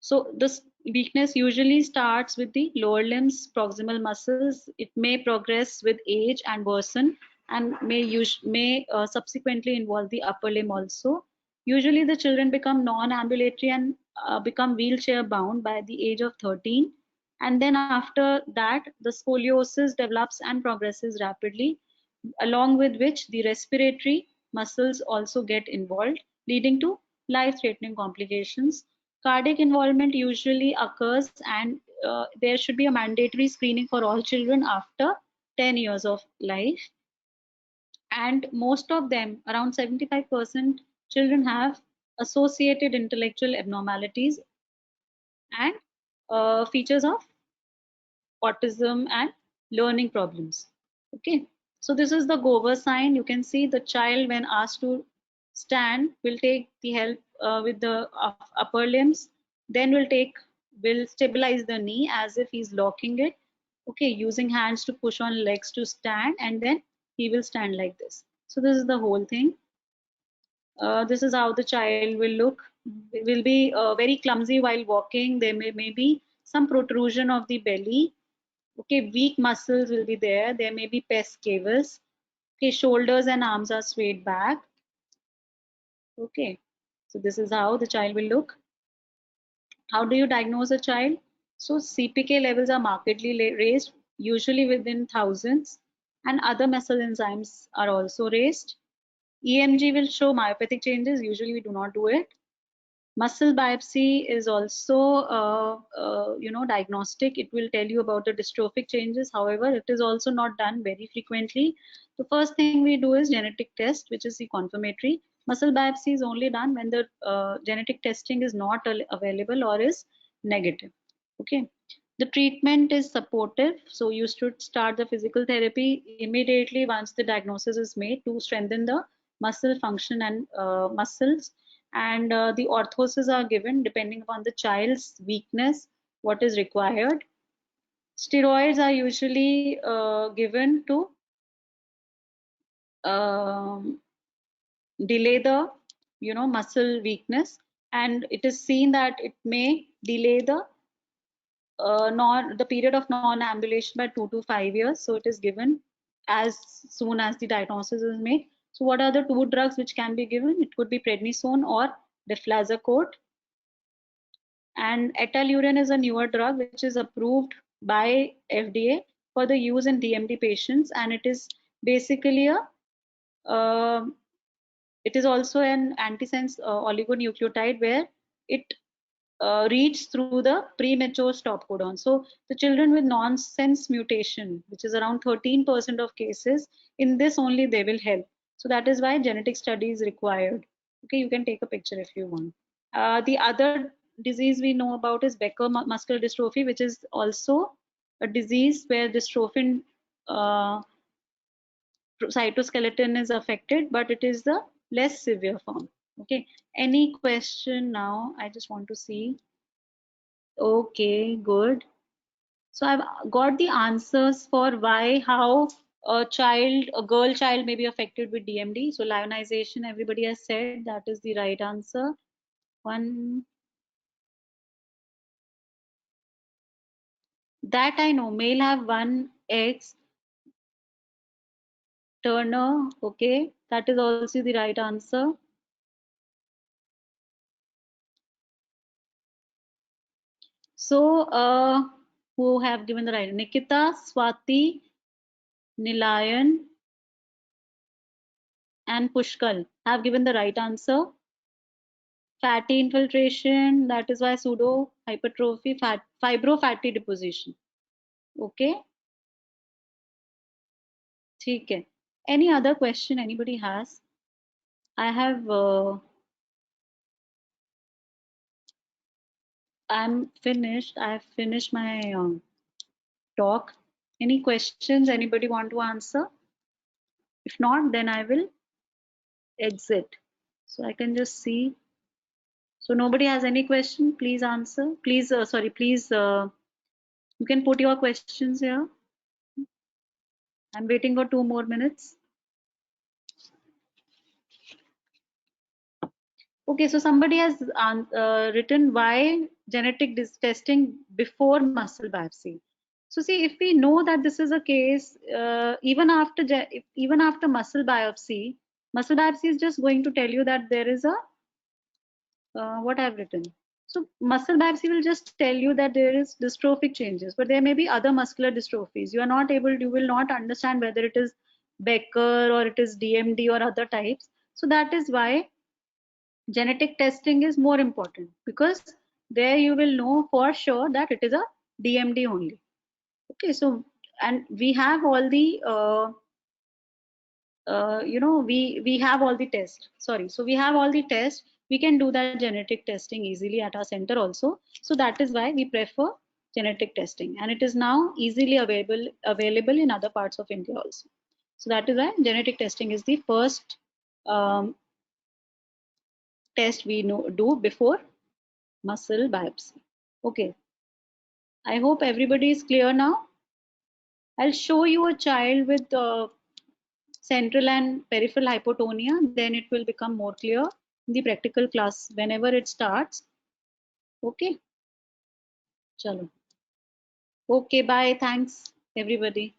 Speaker 1: So this weakness usually starts with the lower limbs, proximal muscles. It may progress with age and worsen, and may subsequently involve the upper limb also. Usually the children become non-ambulatory and become wheelchair bound by the age of 13. And then after that, the scoliosis develops and progresses rapidly, along with which the respiratory muscles also get involved, leading to life-threatening complications. Cardiac involvement usually occurs, and there should be a mandatory screening for all children after 10 years of life. And most of them, around 75% children, have associated intellectual abnormalities and features of autism and learning problems. Okay, so this is the Gover sign. You can see the child, when asked to stand, will take the help with the upper limbs, then will stabilize the knee as if he's locking it. Okay, using hands to push on legs to stand, and then he will stand like this. So this is the whole thing. This is how the child will look. It will be very clumsy while walking. There may be some protrusion of the belly. Okay, weak muscles will be there. There may be pes cavus. Okay, shoulders and arms are swayed back. Okay, so this is how the child will look. How do you diagnose a child? So CPK levels are markedly raised, usually within thousands, and other muscle enzymes are also raised. EMG will show myopathic changes. Usually we do not do it. Muscle biopsy is also diagnostic. It will tell you about the dystrophic changes. However, it is also not done very frequently. The first thing we do is genetic test, which is the confirmatory. Muscle biopsy is only done when the genetic testing is not available or is negative. Okay, the treatment is supportive, so you should start the physical therapy immediately once the diagnosis is made to strengthen the muscle function and muscles. And the orthoses are given depending upon the child's weakness, what is required. Steroids are usually given to um, delay the muscle weakness, and it is seen that it may delay the period of non-ambulation by 2 to 5 years. So it is given as soon as the diagnosis is made. So what are the two drugs which can be given? It could be prednisone or deflazacort. And etalurine is a newer drug which is approved by FDA for the use in DMD patients, and it is basically a uh, it is also an antisense oligonucleotide where it reads through the premature stop codon. So the children with nonsense mutation, which is around 13% of cases, in this only they will help. So that is why genetic study is required. Okay, you can take a picture if you want. The other disease we know about is Becker muscular dystrophy, which is also a disease where dystrophin uh, cytoskeleton is affected, but it is the less severe form. Okay, any question now? I just want to see. Okay, good. So I've got the answers for why, how a girl child may be affected with DMD. So lionization, everybody has said that is the right answer. One that I know, male have one X. Turner, okay, that is also the right answer. So who have given the right? Nikita, Swati, Nilayan, and Pushkal have given the right answer. Fatty infiltration, that is why pseudo hypertrophy, fibrofatty deposition. Okay, ठीक है. Any other question anybody has? I have I'm finished. I have finished my talk. Any questions anybody want to answer? If not, then I will exit. So I can just see. So nobody has any question, please answer. Please, sorry, please, you can put your questions here. I'm waiting for 2 more minutes. Okay, so somebody has written why genetic testing before muscle biopsy. So see, if we know that this is a case, even after muscle biopsy is just going to tell you that there is a what I've written. So muscle biopsy will just tell you that there is dystrophic changes, but there may be other muscular dystrophies. You will not understand whether it is Becker or it is DMD or other types. So that is why genetic testing is more important, because there you will know for sure that it is a DMD only. Okay, so and we have all the we have all the tests. Sorry, so we have all the tests. We can do that genetic testing easily at our center also. So that is why we prefer genetic testing, and it is now easily available in other parts of India also. So that is why genetic testing is the first test we do before muscle biopsy. Okay, I hope everybody is clear now. I'll show you a child with central and peripheral hypotonia, then it will become more clear in the practical class whenever it starts. Okay, chalo. Okay, bye. Thanks, everybody.